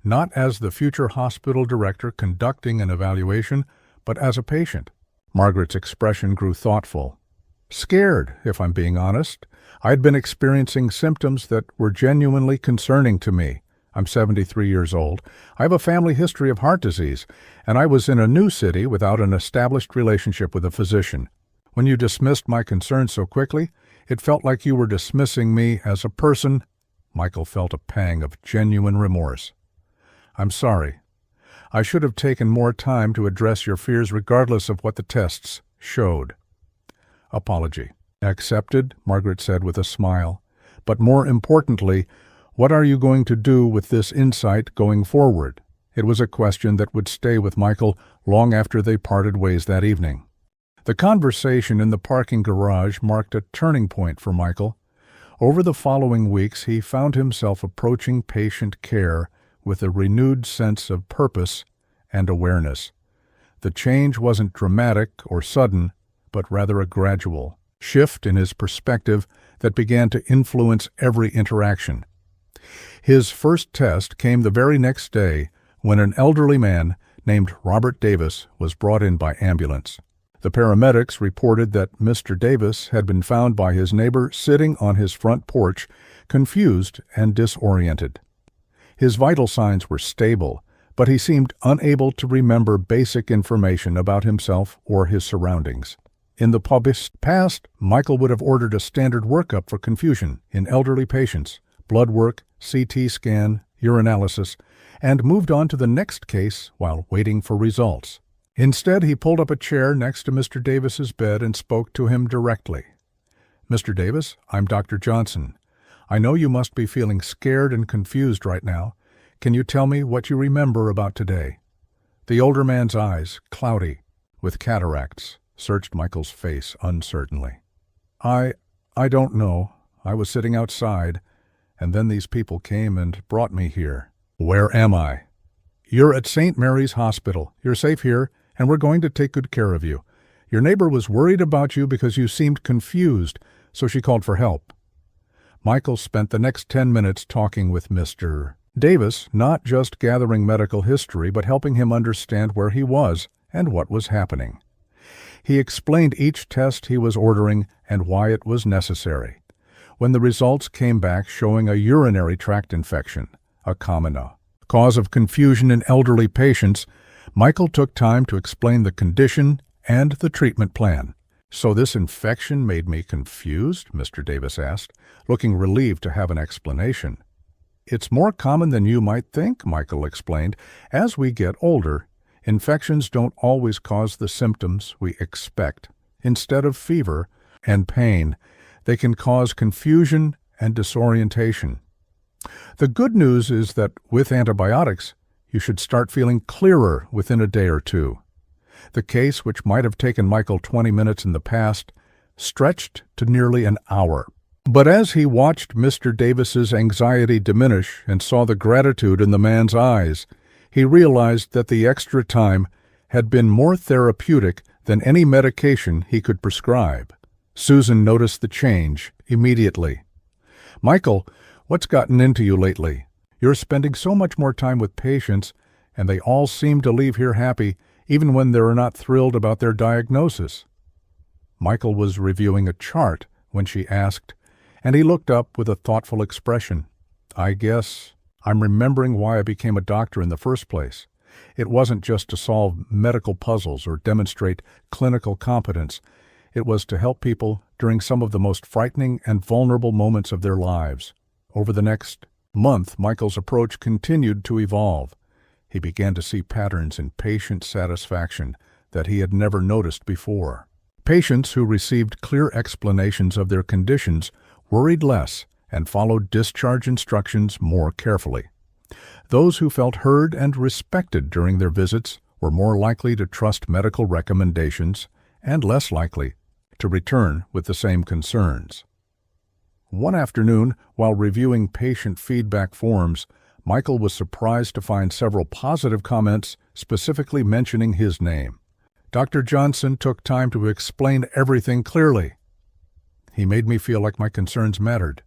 Not as the future hospital director conducting an evaluation, but as a patient. Margaret's expression grew thoughtful. Scared, if I'm being honest. I'd been experiencing symptoms that were genuinely concerning to me. I'm 73 years old. I have a family history of heart disease, and I was in a new city without an established relationship with a physician. When you dismissed my concerns so quickly, it felt like you were dismissing me as a person. Michael felt a pang of genuine remorse. I'm sorry. I should have taken more time to address your fears regardless of what the tests showed. Apology. Accepted, Margaret said with a smile. But more importantly, what are you going to do with this insight going forward? It was a question that would stay with Michael long after they parted ways that evening. The conversation in the parking garage marked a turning point for Michael. Over the following weeks, he found himself approaching patient care with a renewed sense of purpose and awareness. The change wasn't dramatic or sudden, but rather a gradual shift in his perspective that began to influence every interaction. His first test came the very next day when an elderly man named Robert Davis was brought in by ambulance. The paramedics reported that Mr. Davis had been found by his neighbor sitting on his front porch, confused and disoriented. His vital signs were stable, but he seemed unable to remember basic information about himself or his surroundings. In the past, Michael would have ordered a standard workup for confusion in elderly patients, blood work, CT scan, urinalysis, and moved on to the next case while waiting for results. Instead, he pulled up a chair next to Mr. Davis's bed and spoke to him directly. "Mr. Davis, I'm Dr. Johnson. I know you must be feeling scared and confused right now. Can you tell me what you remember about today?" The older man's eyes, cloudy, with cataracts, searched Michael's face uncertainly. I don't know. I was sitting outside, and then these people came and brought me here." "Where am I?" "You're at St. Mary's Hospital. You're safe here, and we're going to take good care of you. Your neighbor was worried about you because you seemed confused, so she called for help." Michael spent the next 10 minutes talking with Mr. Davis, not just gathering medical history, but helping him understand where he was and what was happening. He explained each test he was ordering and why it was necessary. When the results came back showing a urinary tract infection, a common cause of confusion in elderly patients, Michael took time to explain the condition and the treatment plan. "So this infection made me confused?" Mr. Davis asked, looking relieved to have an explanation. "It's more common than you might think," Michael explained. "As we get older, infections don't always cause the symptoms we expect. Instead of fever and pain, they can cause confusion and disorientation. The good news is that with antibiotics, you should start feeling clearer within a day or two." The case, which might have taken Michael 20 minutes in the past, stretched to nearly an hour. But as he watched Mr. Davis's anxiety diminish and saw the gratitude in the man's eyes, he realized that the extra time had been more therapeutic than any medication he could prescribe. Susan noticed the change immediately. "Michael, what's gotten into you lately? You're spending so much more time with patients, and they all seem to leave here happy, even when they're not thrilled about their diagnosis." Michael was reviewing a chart when she asked, and he looked up with a thoughtful expression. "I guess I'm remembering why I became a doctor in the first place. It wasn't just to solve medical puzzles or demonstrate clinical competence. It was to help people during some of the most frightening and vulnerable moments of their lives." Over the next month, Michael's approach continued to evolve. He began to see patterns in patient satisfaction that he had never noticed before. Patients who received clear explanations of their conditions worried less and followed discharge instructions more carefully. Those who felt heard and respected during their visits were more likely to trust medical recommendations and less likely to return with the same concerns. One afternoon, while reviewing patient feedback forms, Michael was surprised to find several positive comments specifically mentioning his name. Dr. Johnson took time to explain everything clearly. He made me feel like my concerns mattered.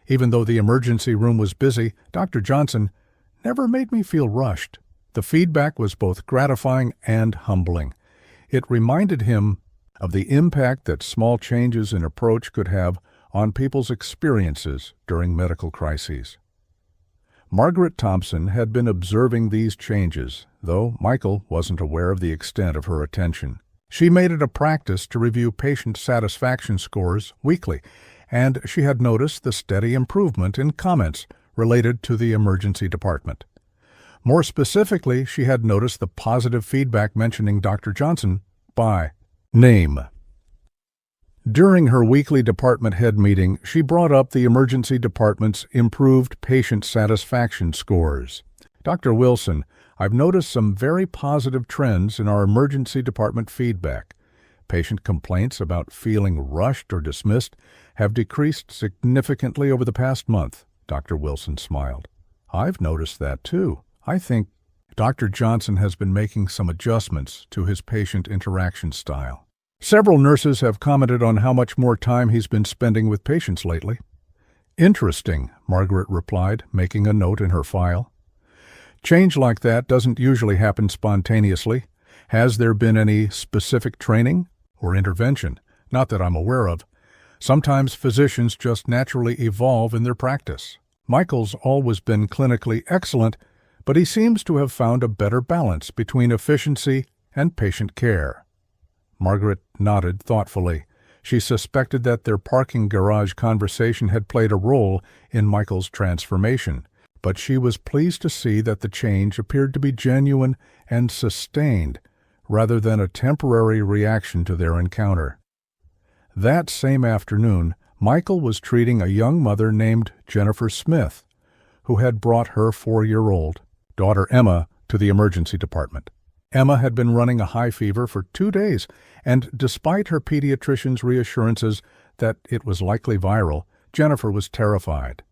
Even though the emergency room was busy, Dr. Johnson never made me feel rushed. The feedback was both gratifying and humbling. It reminded him of the impact that small changes in approach could have on people's experiences during medical crises. Margaret Thompson had been observing these changes, though Michael wasn't aware of the extent of her attention. She made it a practice to review patient satisfaction scores weekly, and she had noticed the steady improvement in comments related to the emergency department. More specifically, she had noticed the positive feedback mentioning Dr. Johnson by name. During her weekly department head meeting, she brought up the emergency department's improved patient satisfaction scores. "Dr. Wilson, I've noticed some very positive trends in our emergency department feedback. Patient complaints about feeling rushed or dismissed have decreased significantly over the past month." Dr. Wilson smiled. "I've noticed that too. I think Dr. Johnson has been making some adjustments to his patient interaction style." Several nurses have commented on how much more time he's been spending with patients lately. Interesting, Margaret replied, making a note in her file. Change like that doesn't usually happen spontaneously. Has there been any specific training or intervention? Not that I'm aware of. Sometimes physicians just naturally evolve in their practice. Michael's always been clinically excellent, but he seems to have found a better balance between efficiency and patient care. Margaret nodded thoughtfully. She suspected that their parking garage conversation had played a role in Michael's transformation, but she was pleased to see that the change appeared to be genuine and sustained, rather than a temporary reaction to their encounter. That same afternoon, Michael was treating a young mother named Jennifer Smith, who had brought her 4-year-old daughter Emma to the emergency department. Emma had been running a high fever for 2 days, and despite her pediatrician's reassurances that it was likely viral, Jennifer was terrified.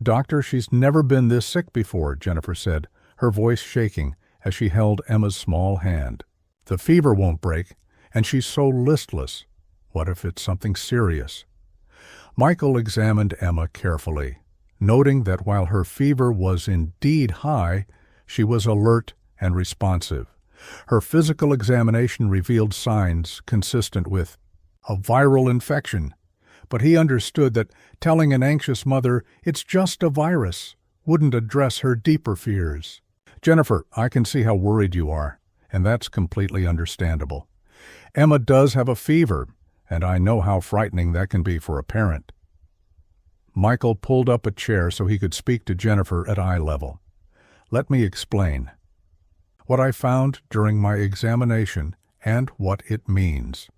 "Doctor, she's never been this sick before," Jennifer said, her voice shaking as she held Emma's small hand. "The fever won't break, and she's so listless. What if it's something serious?" Michael examined Emma carefully, noting that while her fever was indeed high, she was alert and responsive. Her physical examination revealed signs consistent with a viral infection, but he understood that telling an anxious mother it's just a virus wouldn't address her deeper fears. "Jennifer, I can see how worried you are, and that's completely understandable. Emma does have a fever, and I know how frightening that can be for a parent." Michael pulled up a chair so he could speak to Jennifer at eye level. "Let me explain what I found during my examination and what it means."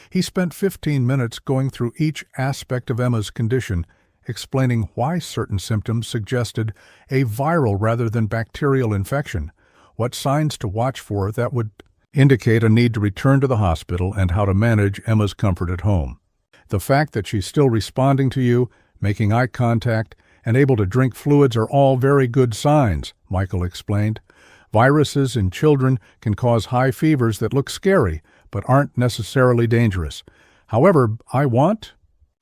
He spent 15 minutes going through each aspect of Emma's condition, explaining why certain symptoms suggested a viral rather than bacterial infection, what signs to watch for that would indicate a need to return to the hospital, and how to manage Emma's comfort at home. "The fact that she's still responding to you, making eye contact, and able to drink fluids are all very good signs," Michael explained. "Viruses in children can cause high fevers that look scary, but aren't necessarily dangerous. However, I want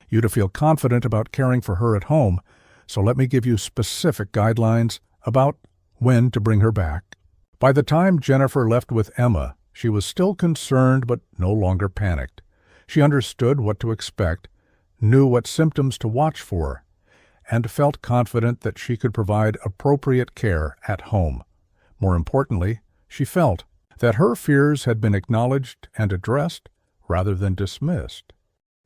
you to feel confident about caring for her at home, so let me give you specific guidelines about when to bring her back." By the time Jennifer left with Emma, she was still concerned but no longer panicked. She understood what to expect, knew what symptoms to watch for, and felt confident that she could provide appropriate care at home. More importantly, she felt that her fears had been acknowledged and addressed rather than dismissed.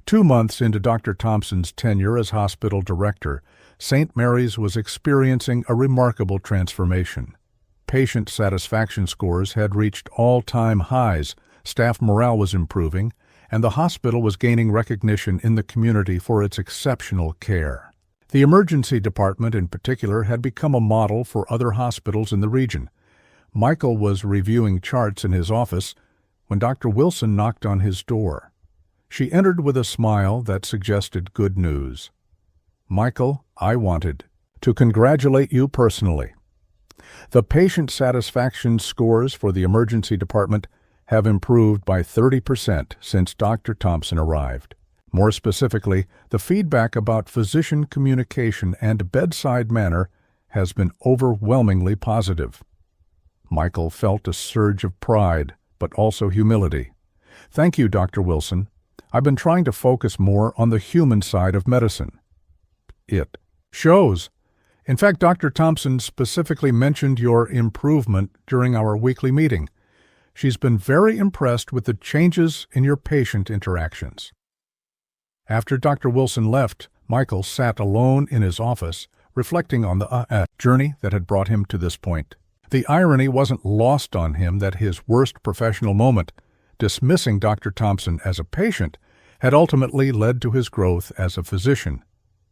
2 months into Dr. Thompson's tenure as hospital director, St. Mary's was experiencing a remarkable transformation. Patient satisfaction scores had reached all-time highs, staff morale was improving, and the hospital was gaining recognition in the community for its exceptional care. The emergency department in particular had become a model for other hospitals in the region. Michael was reviewing charts in his office when Dr. Wilson knocked on his door. She entered with a smile that suggested good news. "Michael, I wanted to congratulate you personally. The patient satisfaction scores for the emergency department have improved by 30% since Dr. Thompson arrived. More specifically, the feedback about physician communication and bedside manner has been overwhelmingly positive." Michael felt a surge of pride, but also humility. "Thank you, Dr. Wilson. I've been trying to focus more on the human side of medicine." "It shows. In fact, Dr. Thompson specifically mentioned your improvement during our weekly meeting. She's been very impressed with the changes in your patient interactions." After Dr. Wilson left, Michael sat alone in his office, reflecting on the journey that had brought him to this point. The irony wasn't lost on him that his worst professional moment, dismissing Dr. Thompson as a patient, had ultimately led to his growth as a physician.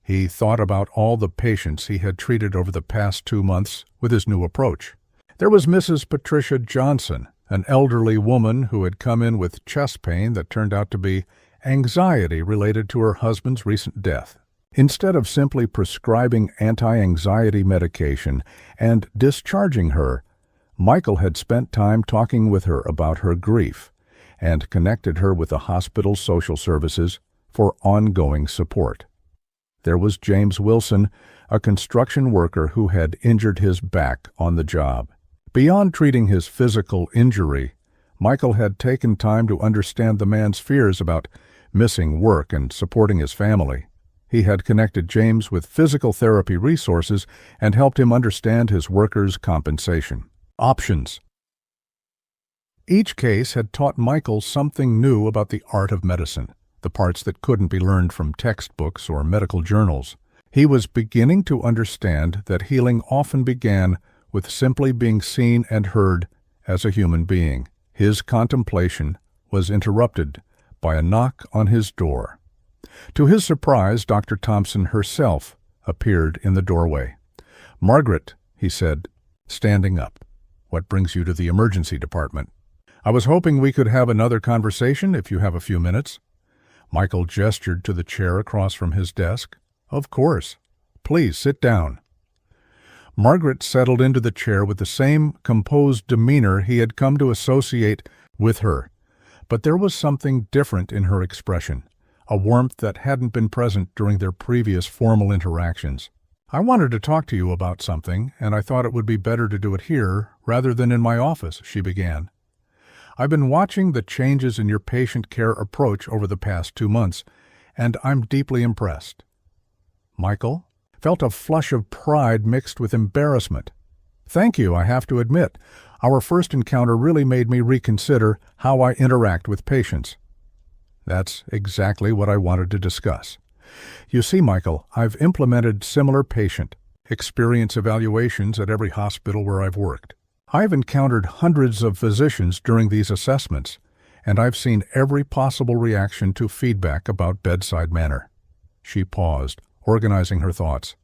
He thought about all the patients he had treated over the past 2 months with his new approach. There was Mrs. Patricia Johnson, an elderly woman who had come in with chest pain that turned out to be anxiety related to her husband's recent death. Instead of simply prescribing anti-anxiety medication and discharging her, Michael had spent time talking with her about her grief and connected her with the hospital's social services for ongoing support. There was James Wilson, a construction worker who had injured his back on the job. Beyond treating his physical injury, Michael had taken time to understand the man's fears about missing work and supporting his family. He had connected James with physical therapy resources and helped him understand his workers' compensation options. Each case had taught Michael something new about the art of medicine, the parts that couldn't be learned from textbooks or medical journals. He was beginning to understand that healing often began with simply being seen and heard as a human being. His contemplation was interrupted by a knock on his door. To his surprise, Dr. Thompson herself appeared in the doorway. "Margaret," he said, standing up, "what brings you to the emergency department?" "I was hoping we could have another conversation if you have a few minutes." Michael gestured to the chair across from his desk. "Of course. Please sit down." Margaret settled into the chair with the same composed demeanor he had come to associate with her, but there was something different in her expression, a warmth that hadn't been present during their previous formal interactions. "I wanted to talk to you about something, and I thought it would be better to do it here rather than in my office," she began. "I've been watching the changes in your patient care approach over the past 2 months, and I'm deeply impressed." Michael felt a flush of pride mixed with embarrassment. "Thank you, I have to admit. Our first encounter really made me reconsider how I interact with patients." "That's exactly what I wanted to discuss. You see, Michael, I've implemented similar patient experience evaluations at every hospital where I've worked. I've encountered hundreds of physicians during these assessments, and I've seen every possible reaction to feedback about bedside manner." She paused, organizing her thoughts.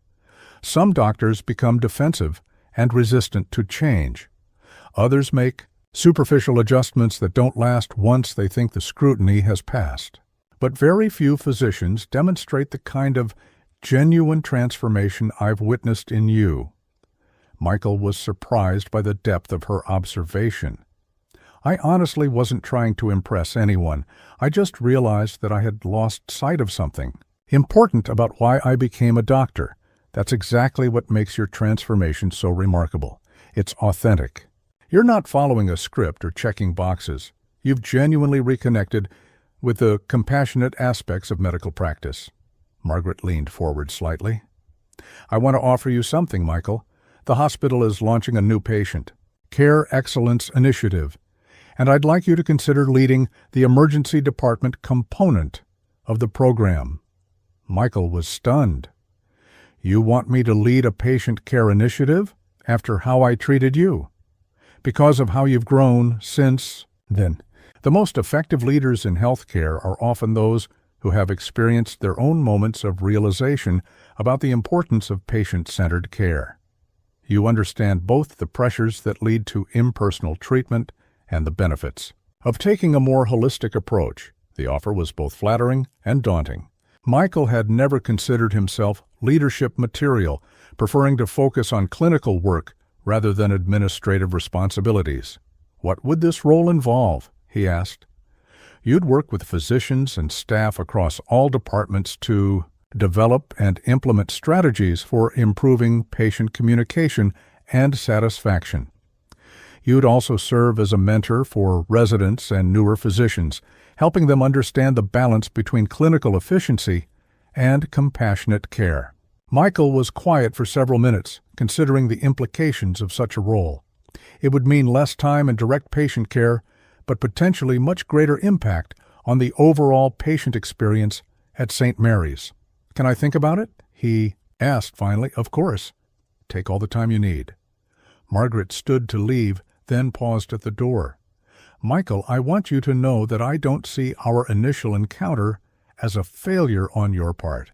"Some doctors become defensive and resistant to change. Others make superficial adjustments that don't last once they think the scrutiny has passed. But very few physicians demonstrate the kind of genuine transformation I've witnessed in you." Michael was surprised by the depth of her observation. "I honestly wasn't trying to impress anyone. I just realized that I had lost sight of something important about why I became a doctor. That's exactly what makes your transformation so remarkable. It's authentic. You're not following a script or checking boxes. You've genuinely reconnected with the compassionate aspects of medical practice." Margaret leaned forward slightly. "I want to offer you something, Michael. The hospital is launching a new patient care excellence initiative, and I'd like you to consider leading the emergency department component of the program." Michael was stunned. "You want me to lead a patient care initiative after how I treated you? Because of how you've grown since then?" The most effective leaders in healthcare are often those who have experienced their own moments of realization about the importance of patient-centered care. You understand both the pressures that lead to impersonal treatment and the benefits of taking a more holistic approach. The offer was both flattering and daunting. Michael had never considered himself leadership material, preferring to focus on clinical work rather than administrative responsibilities. "What would this role involve?" he asked. "You'd work with physicians and staff across all departments to develop and implement strategies for improving patient communication and satisfaction. You'd also serve as a mentor for residents and newer physicians, helping them understand the balance between clinical efficiency and compassionate care." Michael was quiet for several minutes, considering the implications of such a role. It would mean less time in direct patient care, but potentially much greater impact on the overall patient experience at St. Mary's. "Can I think about it?" he asked finally. "Of course. Take all the time you need." Margaret stood to leave, then paused at the door. "Michael, I want you to know that I don't see our initial encounter as a failure on your part.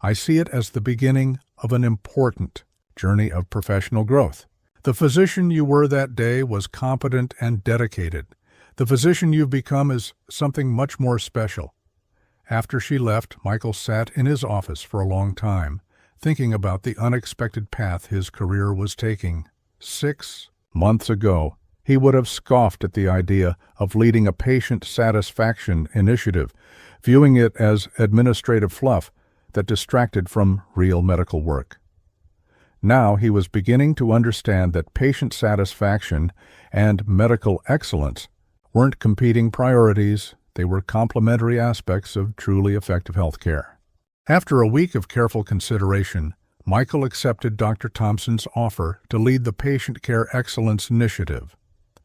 I see it as the beginning of an important journey of professional growth. The physician you were that day was competent and dedicated. The physician you've become is something much more special." After she left, Michael sat in his office for a long time, thinking about the unexpected path his career was taking. 6 months ago, He would have scoffed at the idea of leading a patient satisfaction initiative, viewing it as administrative fluff that distracted from real medical work. Now he was beginning to understand that patient satisfaction and medical excellence weren't competing priorities, they were complementary aspects of truly effective healthcare. After a week of careful consideration, Michael accepted Dr. Thompson's offer to lead the Patient Care Excellence Initiative.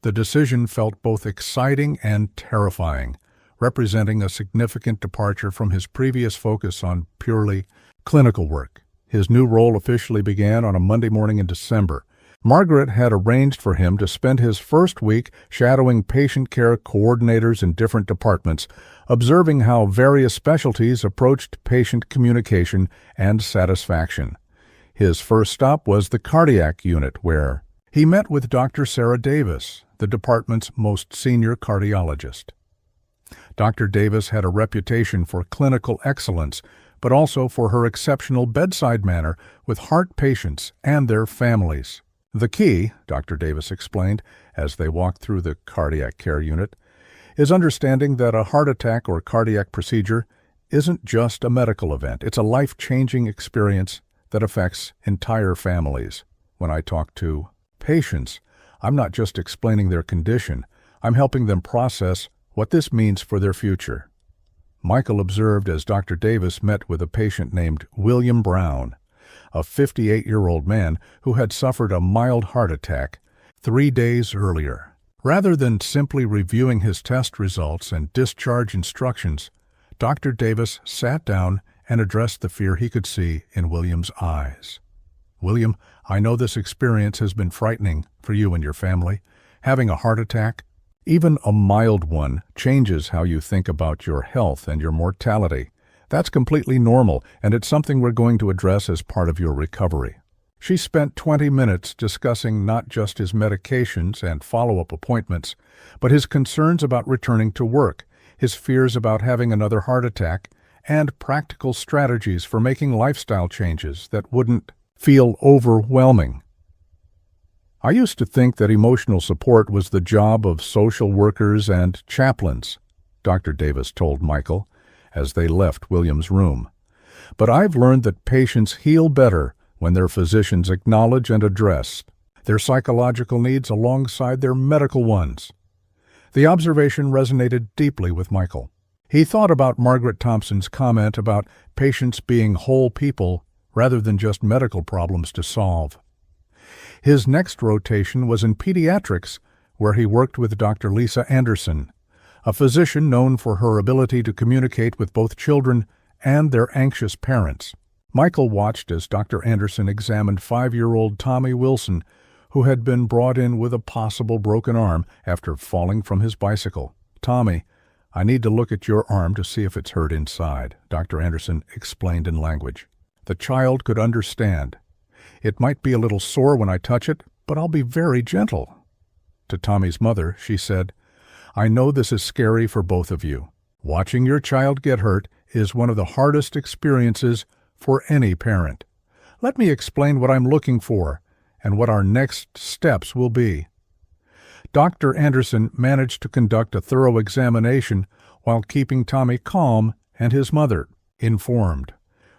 The decision felt both exciting and terrifying, representing a significant departure from his previous focus on purely clinical work. His new role officially began on a Monday morning in December. Margaret had arranged for him to spend his first week shadowing patient care coordinators in different departments, observing how various specialties approached patient communication and satisfaction. His first stop was the cardiac unit, where he met with Dr. Sarah Davis, the department's most senior cardiologist. Dr. Davis had a reputation for clinical excellence, but also for her exceptional bedside manner with heart patients and their families. The key, Dr. Davis explained as they walked through the cardiac care unit, is understanding that a heart attack or cardiac procedure isn't just a medical event. It's a life-changing experience that affects entire families. When I talk to patients, I'm not just explaining their condition, I'm helping them process what this means for their future. Michael observed as Dr. Davis met with a patient named William Brown, a 58-year-old man who had suffered a mild heart attack 3 days earlier. Rather than simply reviewing his test results and discharge instructions, Dr. Davis sat down and addressed the fear he could see in William's eyes. "William, I know this experience has been frightening for you and your family. Having a heart attack, even a mild one, changes how you think about your health and your mortality. That's completely normal, and it's something we're going to address as part of your recovery." She spent 20 minutes discussing not just his medications and follow-up appointments, but his concerns about returning to work, his fears about having another heart attack, and practical strategies for making lifestyle changes that wouldn't feel overwhelming. "I used to think that emotional support was the job of social workers and chaplains," Dr. Davis told Michael as they left William's room. "But I've learned that patients heal better when their physicians acknowledge and address their psychological needs alongside their medical ones." The observation resonated deeply with Michael. He thought about Margaret Thompson's comment about patients being whole people rather than just medical problems to solve. His next rotation was in pediatrics, where he worked with Dr. Lisa Anderson, a physician known for her ability to communicate with both children and their anxious parents. Michael watched as Dr. Anderson examined 5-year-old Tommy Wilson, who had been brought in with a possible broken arm after falling from his bicycle. "Tommy, I need to look at your arm to see if it's hurt inside," Dr. Anderson explained in language. The child could understand. "It might be a little sore when I touch it, but I'll be very gentle." To Tommy's mother, she said, "I know this is scary for both of you. Watching your child get hurt is one of the hardest experiences for any parent. Let me explain what I'm looking for and what our next steps will be." Dr. Anderson managed to conduct a thorough examination while keeping Tommy calm and his mother informed.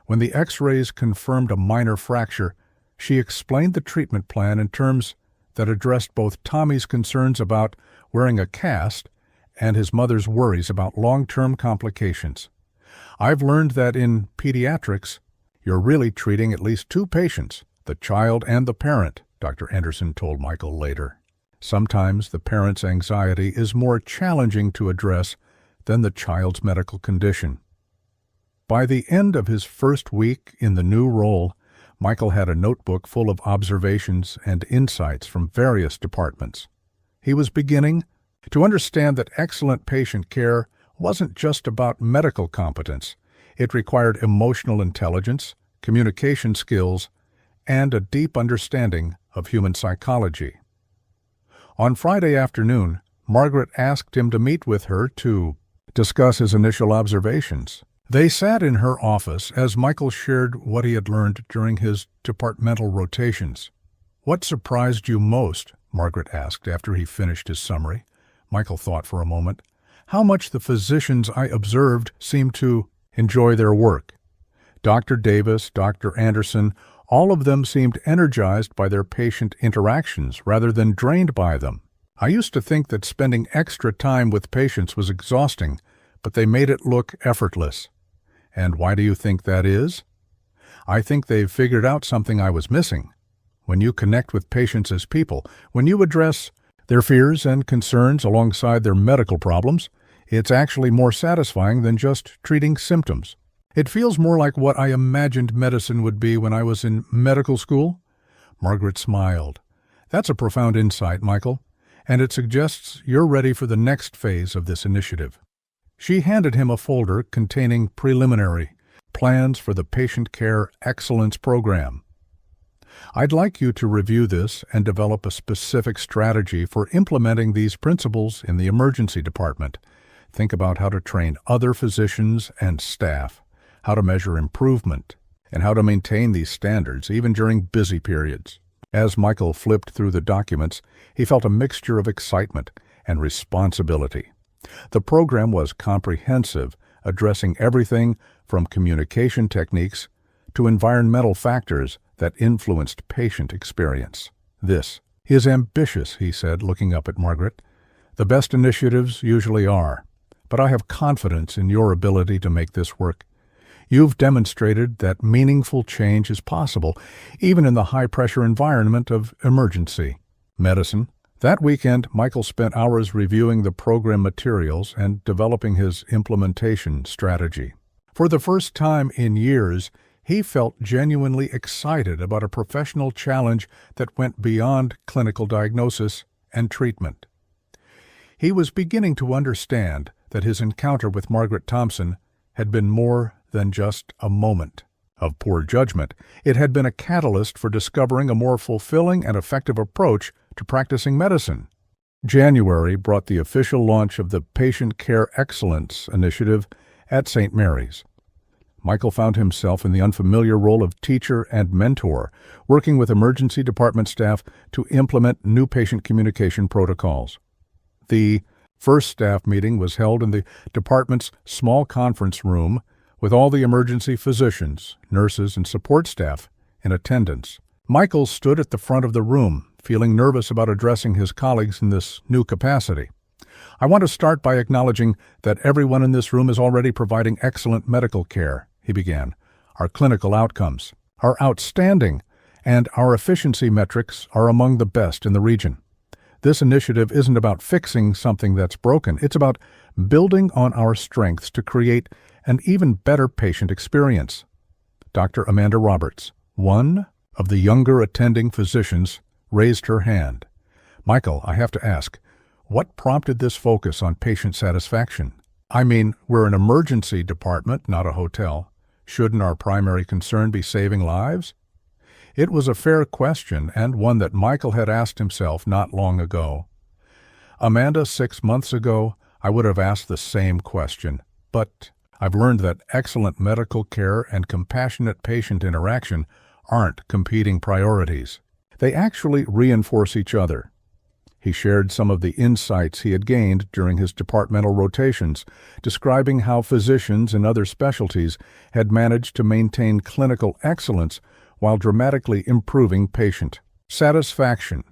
When the X-rays confirmed a minor fracture, she explained the treatment plan in terms that addressed both Tommy's concerns about wearing a cast and his mother's worries about long-term complications. "I've learned that in pediatrics, you're really treating at least 2 patients, the child and the parent," Dr. Anderson told Michael later. Sometimes the parent's anxiety is more challenging to address than the child's medical condition. By the end of his first week in the new role, Michael had a notebook full of observations and insights from various departments. He was beginning to understand that excellent patient care wasn't just about medical competence. It required emotional intelligence, communication skills, and a deep understanding of human psychology. On Friday afternoon, Margaret asked him to meet with her to discuss his initial observations. They sat in her office as Michael shared what he had learned during his departmental rotations. "What surprised you most?" Margaret asked after he finished his summary. Michael thought for a moment. How much the physicians I observed seemed to enjoy their work. Dr. Davis, Dr. Anderson, all of them seemed energized by their patient interactions rather than drained by them. I used to think that spending extra time with patients was exhausting, but they made it look effortless. And why do you think that is? I think they've figured out something I was missing. When you connect with patients as people, when you address their fears and concerns alongside their medical problems, it's actually more satisfying than just treating symptoms. It feels more like what I imagined medicine would be when I was in medical school. Margaret smiled. That's a profound insight, Michael, and it suggests you're ready for the next phase of this initiative. She handed him a folder containing preliminary plans for the Patient Care Excellence Program. I'd like you to review this and develop a specific strategy for implementing these principles in the emergency department. Think about how to train other physicians and staff, how to measure improvement, and how to maintain these standards even during busy periods. As Michael flipped through the documents, he felt a mixture of excitement and responsibility. The program was comprehensive, addressing everything from communication techniques to environmental factors that influenced patient experience. This is ambitious, he said, looking up at Margaret. The best initiatives usually are, but I have confidence in your ability to make this work. You've demonstrated that meaningful change is possible, even in the high-pressure environment of emergency medicine. That weekend, Michael spent hours reviewing the program materials and developing his implementation strategy. For the first time in years, he felt genuinely excited about a professional challenge that went beyond clinical diagnosis and treatment. He was beginning to understand that his encounter with Margaret Thompson had been more than just a moment of poor judgment. It had been a catalyst for discovering a more fulfilling and effective approach to practicing medicine. January brought the official launch of the Patient Care Excellence Initiative at St. Mary's. Michael found himself in the unfamiliar role of teacher and mentor, working with emergency department staff to implement new patient communication protocols. The first staff meeting was held in the department's small conference room with all the emergency physicians, nurses, and support staff in attendance. Michael stood at the front of the room, feeling nervous about addressing his colleagues in this new capacity. I want to start by acknowledging that everyone in this room is already providing excellent medical care, he began. Our clinical outcomes are outstanding, and our efficiency metrics are among the best in the region. This initiative isn't about fixing something that's broken. It's about building on our strengths to create an even better patient experience. Dr. Amanda Roberts, one of the younger attending physicians, raised her hand. Michael, I have to ask, what prompted this focus on patient satisfaction? I mean, we're an emergency department, not a hotel. Shouldn't our primary concern be saving lives? It was a fair question, and one that Michael had asked himself not long ago. Amanda, 6 months ago, I would have asked the same question, but I've learned that excellent medical care and compassionate patient interaction aren't competing priorities. They actually reinforce each other. He shared some of the insights he had gained during his departmental rotations, describing how physicians in other specialties had managed to maintain clinical excellence while dramatically improving patient satisfaction.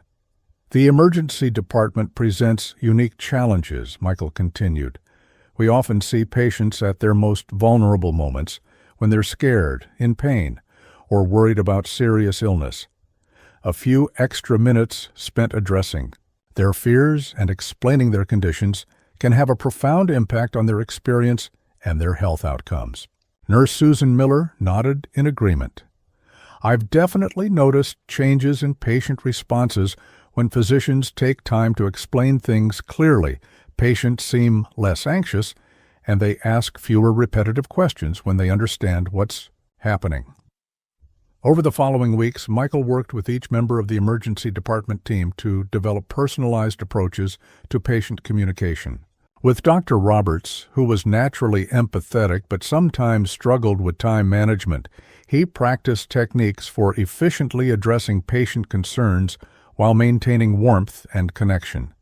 The emergency department presents unique challenges, Michael continued. We often see patients at their most vulnerable moments, when they're scared, in pain, or worried about serious illness. A few extra minutes spent addressing their fears and explaining their conditions can have a profound impact on their experience and their health outcomes. Nurse Susan Miller nodded in agreement. I've definitely noticed changes in patient responses when physicians take time to explain things clearly. Patients seem less anxious, and they ask fewer repetitive questions when they understand what's happening. Over the following weeks, Michael worked with each member of the emergency department team to develop personalized approaches to patient communication. With Dr. Roberts, who was naturally empathetic but sometimes struggled with time management, he practiced techniques for efficiently addressing patient concerns while maintaining warmth and connection.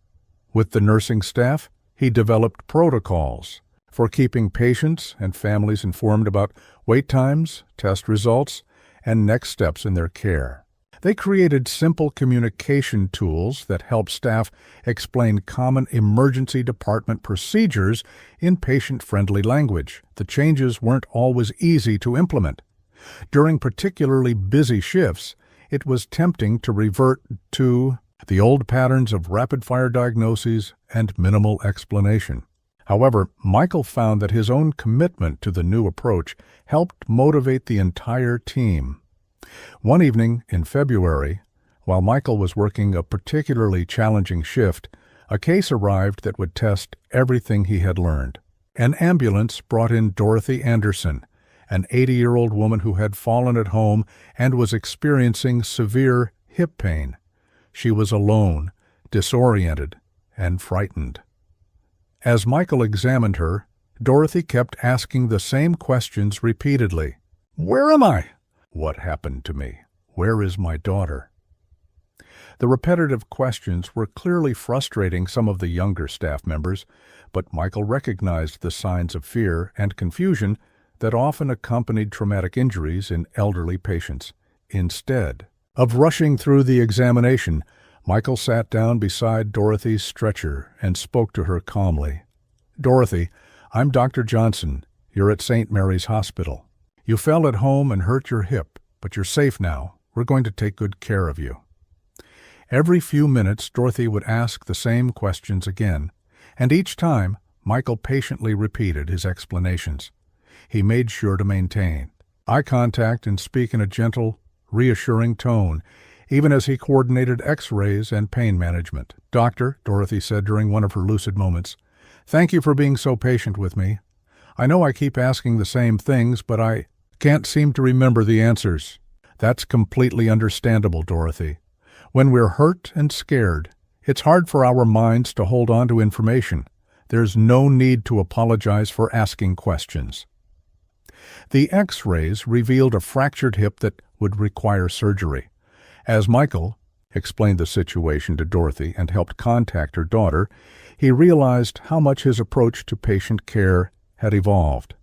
With the nursing staff, he developed protocols for keeping patients and families informed about wait times, test results, and next steps in their care. They created simple communication tools that help staff explain common emergency department procedures in patient-friendly language. The changes weren't always easy to implement. During particularly busy shifts, it was tempting to revert to the old patterns of rapid-fire diagnoses and minimal explanation. However, Michael found that his own commitment to the new approach helped motivate the entire team. One evening in February, while Michael was working a particularly challenging shift, a case arrived that would test everything he had learned. An ambulance brought in Dorothy Anderson, an 80-year-old woman who had fallen at home and was experiencing severe hip pain. She was alone, disoriented, and frightened. As Michael examined her, Dorothy kept asking the same questions repeatedly. "Where am I? What happened to me? Where is my daughter?" The repetitive questions were clearly frustrating some of the younger staff members, but Michael recognized the signs of fear and confusion that often accompanied traumatic injuries in elderly patients. Instead of rushing through the examination, Michael sat down beside Dorothy's stretcher and spoke to her calmly. "Dorothy, I'm Dr. Johnson. You're at St. Mary's Hospital. You fell at home and hurt your hip, but you're safe now. We're going to take good care of you." Every few minutes, Dorothy would ask the same questions again, and each time, Michael patiently repeated his explanations. He made sure to maintain eye contact and speak in a gentle, reassuring tone, even as he coordinated X-rays and pain management. "Doctor," Dorothy said during one of her lucid moments, "thank you for being so patient with me. I know I keep asking the same things, but I can't seem to remember the answers." "That's completely understandable, Dorothy. When we're hurt and scared, it's hard for our minds to hold on to information. There's no need to apologize for asking questions." The X-rays revealed a fractured hip that would require surgery. As Michael explained the situation to Dorothy and helped contact her daughter, he realized how much his approach to patient care had evolved.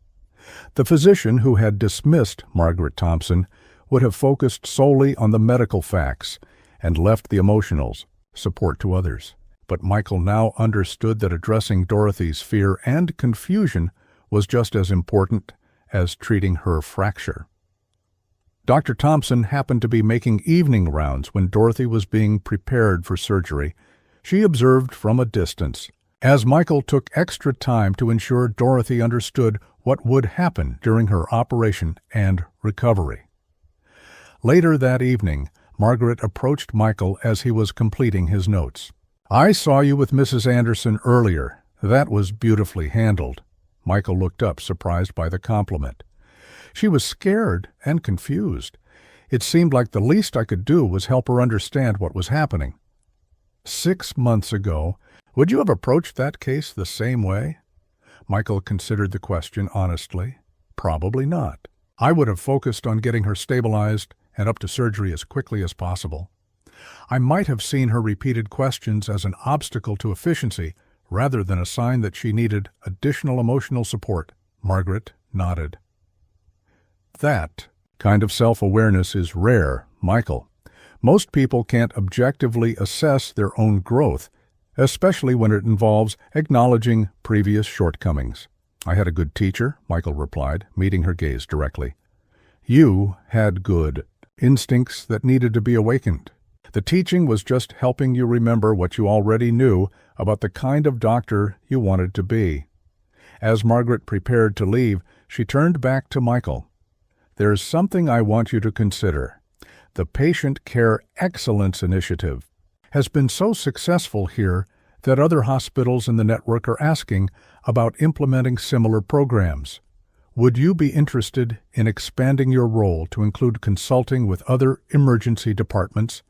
The physician who had dismissed Margaret Thompson would have focused solely on the medical facts and left the emotional support to others. But Michael now understood that addressing Dorothy's fear and confusion was just as important as treating her fracture. Dr. Thompson happened to be making evening rounds when Dorothy was being prepared for surgery. She observed from a distance, as Michael took extra time to ensure Dorothy understood what would happen during her operation and recovery. Later that evening, Margaret approached Michael as he was completing his notes. "I saw you with Mrs. Anderson earlier. That was beautifully handled." Michael looked up, surprised by the compliment. She was scared and confused. It seemed like the least I could do was help her understand what was happening. 6 months ago, would you have approached that case the same way? Michael considered the question honestly. Probably not. I would have focused on getting her stabilized and up to surgery as quickly as possible. I might have seen her repeated questions as an obstacle to efficiency rather than a sign that she needed additional emotional support. Margaret nodded. That kind of self-awareness is rare, Michael. Most people can't objectively assess their own growth, especially when it involves acknowledging previous shortcomings. "I had a good teacher," Michael replied, meeting her gaze directly. "You had good instincts that needed to be awakened. The teaching was just helping you remember what you already knew about the kind of doctor you wanted to be." As Margaret prepared to leave, she turned back to Michael. "There's something I want you to consider. The Patient Care Excellence Initiative has been so successful here that other hospitals in the network are asking about implementing similar programs. Would you be interested in expanding your role to include consulting with other emergency departments?"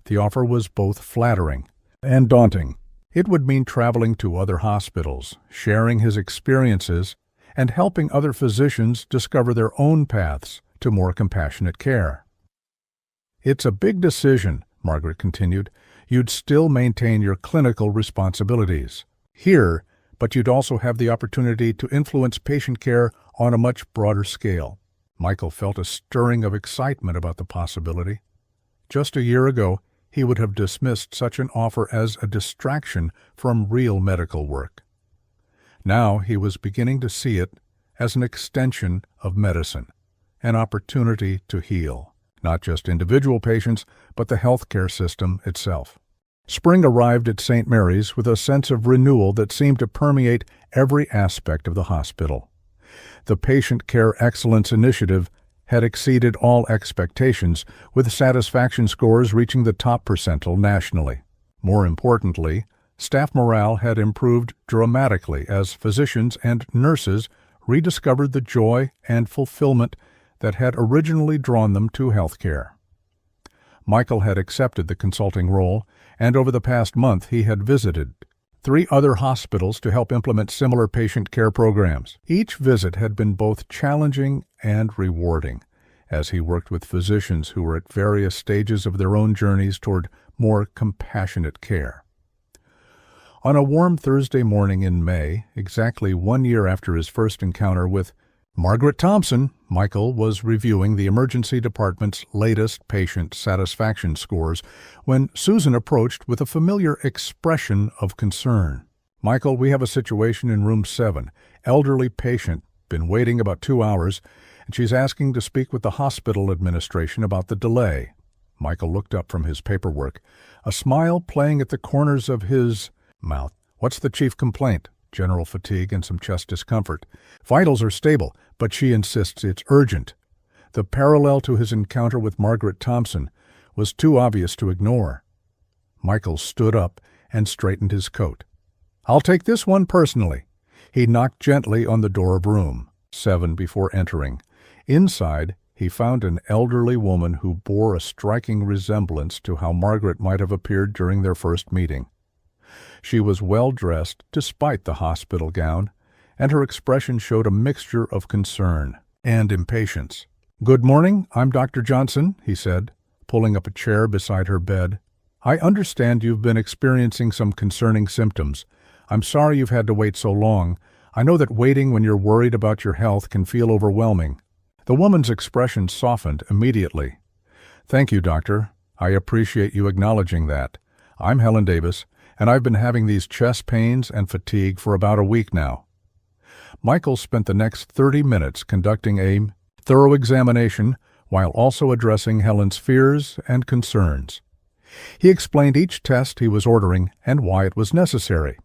The offer was both flattering and daunting. It would mean traveling to other hospitals, sharing his experiences, and helping other physicians discover their own paths to more compassionate care. "It's a big decision," Margaret continued, you'd still maintain your clinical responsibilities here, but you'd also have the opportunity to influence patient care on a much broader scale. Michael felt a stirring of excitement about the possibility. Just a year ago, he would have dismissed such an offer as a distraction from real medical work. Now he was beginning to see it as an extension of medicine, an opportunity to heal, not just individual patients, but the healthcare system itself. Spring arrived at St. Mary's with a sense of renewal that seemed to permeate every aspect of the hospital. The Patient Care Excellence Initiative had exceeded all expectations, with satisfaction scores reaching the top percentile nationally. More importantly, staff morale had improved dramatically as physicians and nurses rediscovered the joy and fulfillment that had originally drawn them to healthcare. Michael had accepted the consulting role, and over the past month he had visited 3 other hospitals to help implement similar patient care programs. Each visit had been both challenging and rewarding, as he worked with physicians who were at various stages of their own journeys toward more compassionate care. On a warm Thursday morning in May, exactly 1 year after his first encounter with Margaret Thompson, Michael was reviewing the emergency department's latest patient satisfaction scores when Susan approached with a familiar expression of concern. Michael, we have a situation in room 7. Elderly patient, been waiting about 2 hours, and she's asking to speak with the hospital administration about the delay. Michael looked up from his paperwork, a smile playing at the corners of his mouth. What's the chief complaint? General fatigue and some chest discomfort. Vitals are stable, but she insists it's urgent. The parallel to his encounter with Margaret Thompson was too obvious to ignore. Michael stood up and straightened his coat. I'll take this one personally. He knocked gently on the door of room 7 before entering. Inside, he found an elderly woman who bore a striking resemblance to how Margaret might have appeared during their first meeting. She was well-dressed despite the hospital gown, and her expression showed a mixture of concern and impatience. "Good morning, I'm Dr. Johnson," he said, pulling up a chair beside her bed. "I understand you've been experiencing some concerning symptoms. I'm sorry you've had to wait so long. I know that waiting when you're worried about your health can feel overwhelming." The woman's expression softened immediately. "Thank you, doctor. I appreciate you acknowledging that. I'm Helen Davis, and I've been having these chest pains and fatigue for about a week now." Michael spent the next 30 minutes conducting a thorough examination while also addressing Helen's fears and concerns. He explained each test he was ordering and why it was necessary,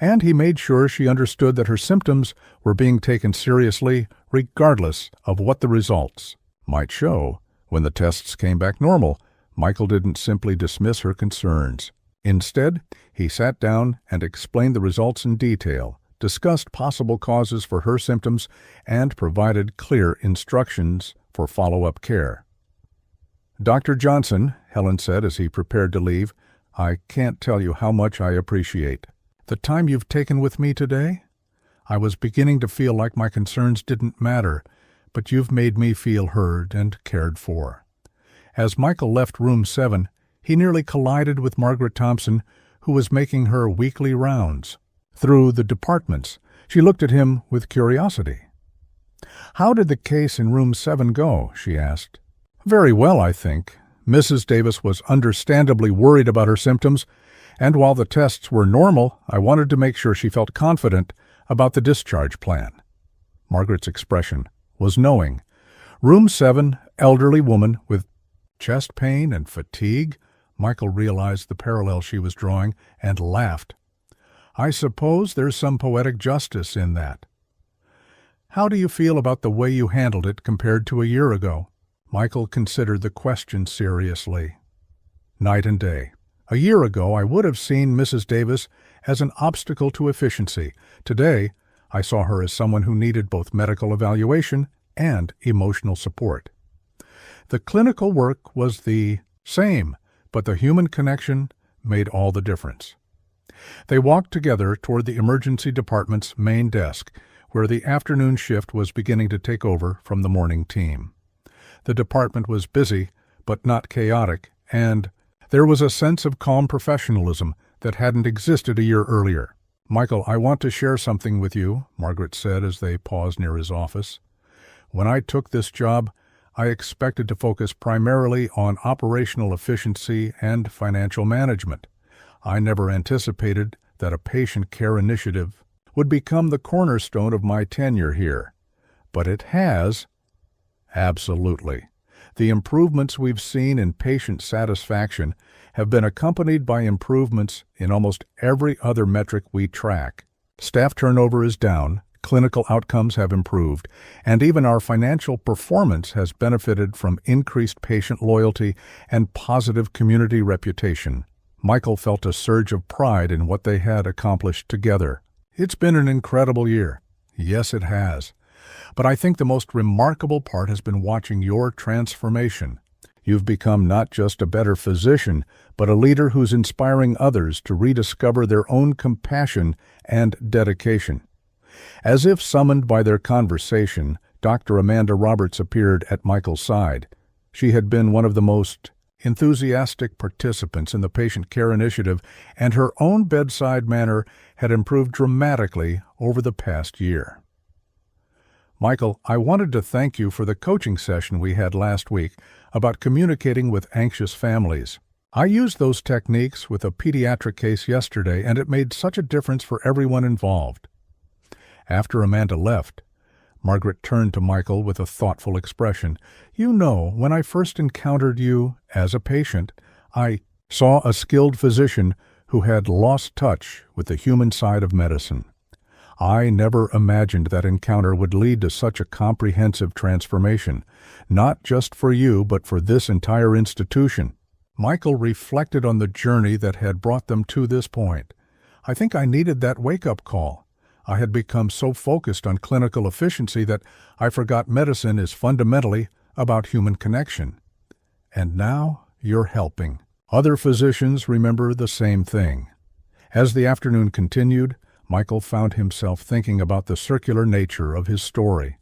and he made sure she understood that her symptoms were being taken seriously regardless of what the results might show. When the tests came back normal, Michael didn't simply dismiss her concerns. Instead, he sat down and explained the results in detail, discussed possible causes for her symptoms, and provided clear instructions for follow-up care. "Dr. Johnson," Helen said as he prepared to leave, "I can't tell you how much I appreciate the time you've taken with me today. I was beginning to feel like my concerns didn't matter, but you've made me feel heard and cared for." As Michael left room 7, he nearly collided with Margaret Thompson, who was making her weekly rounds through the departments. She looked at him with curiosity. "How did the case in room 7 go?" she asked. "Very well, I think. Mrs. Davis was understandably worried about her symptoms, and while the tests were normal, I wanted to make sure she felt confident about the discharge plan." Margaret's expression was knowing. Room 7, elderly woman with chest pain and fatigue. Michael realized the parallel she was drawing and laughed. "I suppose there's some poetic justice in that. How do you feel about the way you handled it compared to a year ago?" Michael considered the question seriously. Night and day. A year ago, I would have seen Mrs. Davis as an obstacle to efficiency. Today, I saw her as someone who needed both medical evaluation and emotional support. The clinical work was the same, but the human connection made all the difference. They walked together toward the emergency department's main desk, where the afternoon shift was beginning to take over from the morning team. The department was busy, but not chaotic, and There was a sense of calm professionalism that hadn't existed a year earlier. "Michael, I want to share something with you," Margaret said as they paused near his office. "When I took this job, I expected to focus primarily on operational efficiency and financial management. I never anticipated that a patient care initiative would become the cornerstone of my tenure here. But it has." "Absolutely. The improvements we've seen in patient satisfaction have been accompanied by improvements in almost every other metric we track. Staff turnover is down, clinical outcomes have improved, and even our financial performance has benefited from increased patient loyalty and positive community reputation." Michael felt a surge of pride in what they had accomplished together. "It's been an incredible year." "Yes, it has. But I think the most remarkable part has been watching your transformation. You've become not just a better physician, but a leader who's inspiring others to rediscover their own compassion and dedication." As if summoned by their conversation, Dr. Amanda Roberts appeared at Michael's side. She had been one of the most enthusiastic participants in the patient care initiative, and her own bedside manner had improved dramatically over the past year. "Michael, I wanted to thank you for the coaching session we had last week about communicating with anxious families. I used those techniques with a pediatric case yesterday, and it made such a difference for everyone involved." After Amanda left, Margaret turned to Michael with a thoughtful expression. "You know, when I first encountered you as a patient, I saw a skilled physician who had lost touch with the human side of medicine. I never imagined that encounter would lead to such a comprehensive transformation, not just for you, but for this entire institution." Michael reflected on the journey that had brought them to this point. "I think I needed that wake-up call. I had become so focused on clinical efficiency that I forgot medicine is fundamentally about human connection. And now you're helping." Other physicians remember the same thing. As the afternoon continued, Michael found himself thinking about the circular nature of his story.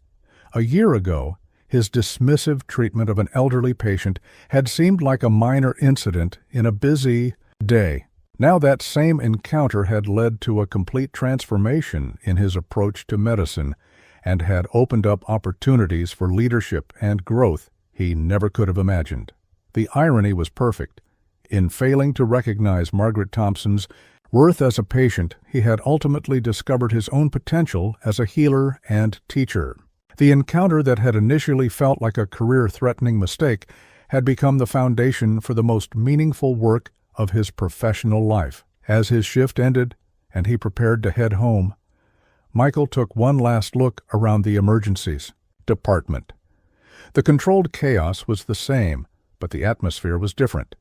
A year ago, his dismissive treatment of an elderly patient had seemed like a minor incident in a busy day. Now that same encounter had led to a complete transformation in his approach to medicine and had opened up opportunities for leadership and growth he never could have imagined. The irony was perfect. In failing to recognize Margaret Thompson's worth as a patient, he had ultimately discovered his own potential as a healer and teacher. The encounter that had initially felt like a career-threatening mistake had become the foundation for the most meaningful work of his professional life. As his shift ended and he prepared to head home, Michael took one last look around the emergencies department. The controlled chaos was the same, but the atmosphere was different.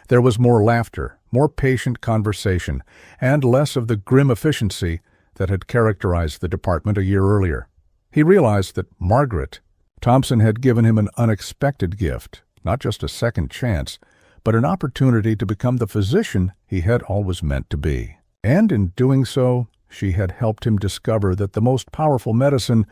There was more laughter, more patient conversation, and less of the grim efficiency that had characterized the department a year earlier. He realized that Margaret Thompson had given him an unexpected gift, not just a second chance, but an opportunity to become the physician he had always meant to be. And in doing so, she had helped him discover that the most powerful medicine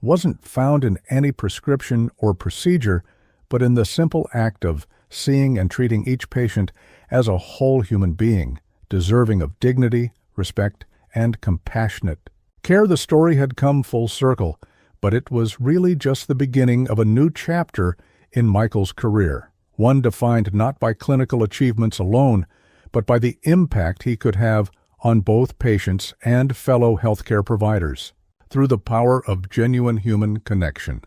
wasn't found in any prescription or procedure, but in the simple act of seeing and treating each patient as a whole human being, deserving of dignity, respect, and compassionate care. The story had come full circle, but it was really just the beginning of a new chapter in Michael's career, one defined not by clinical achievements alone, but by the impact he could have on both patients and fellow healthcare providers through the power of genuine human connection.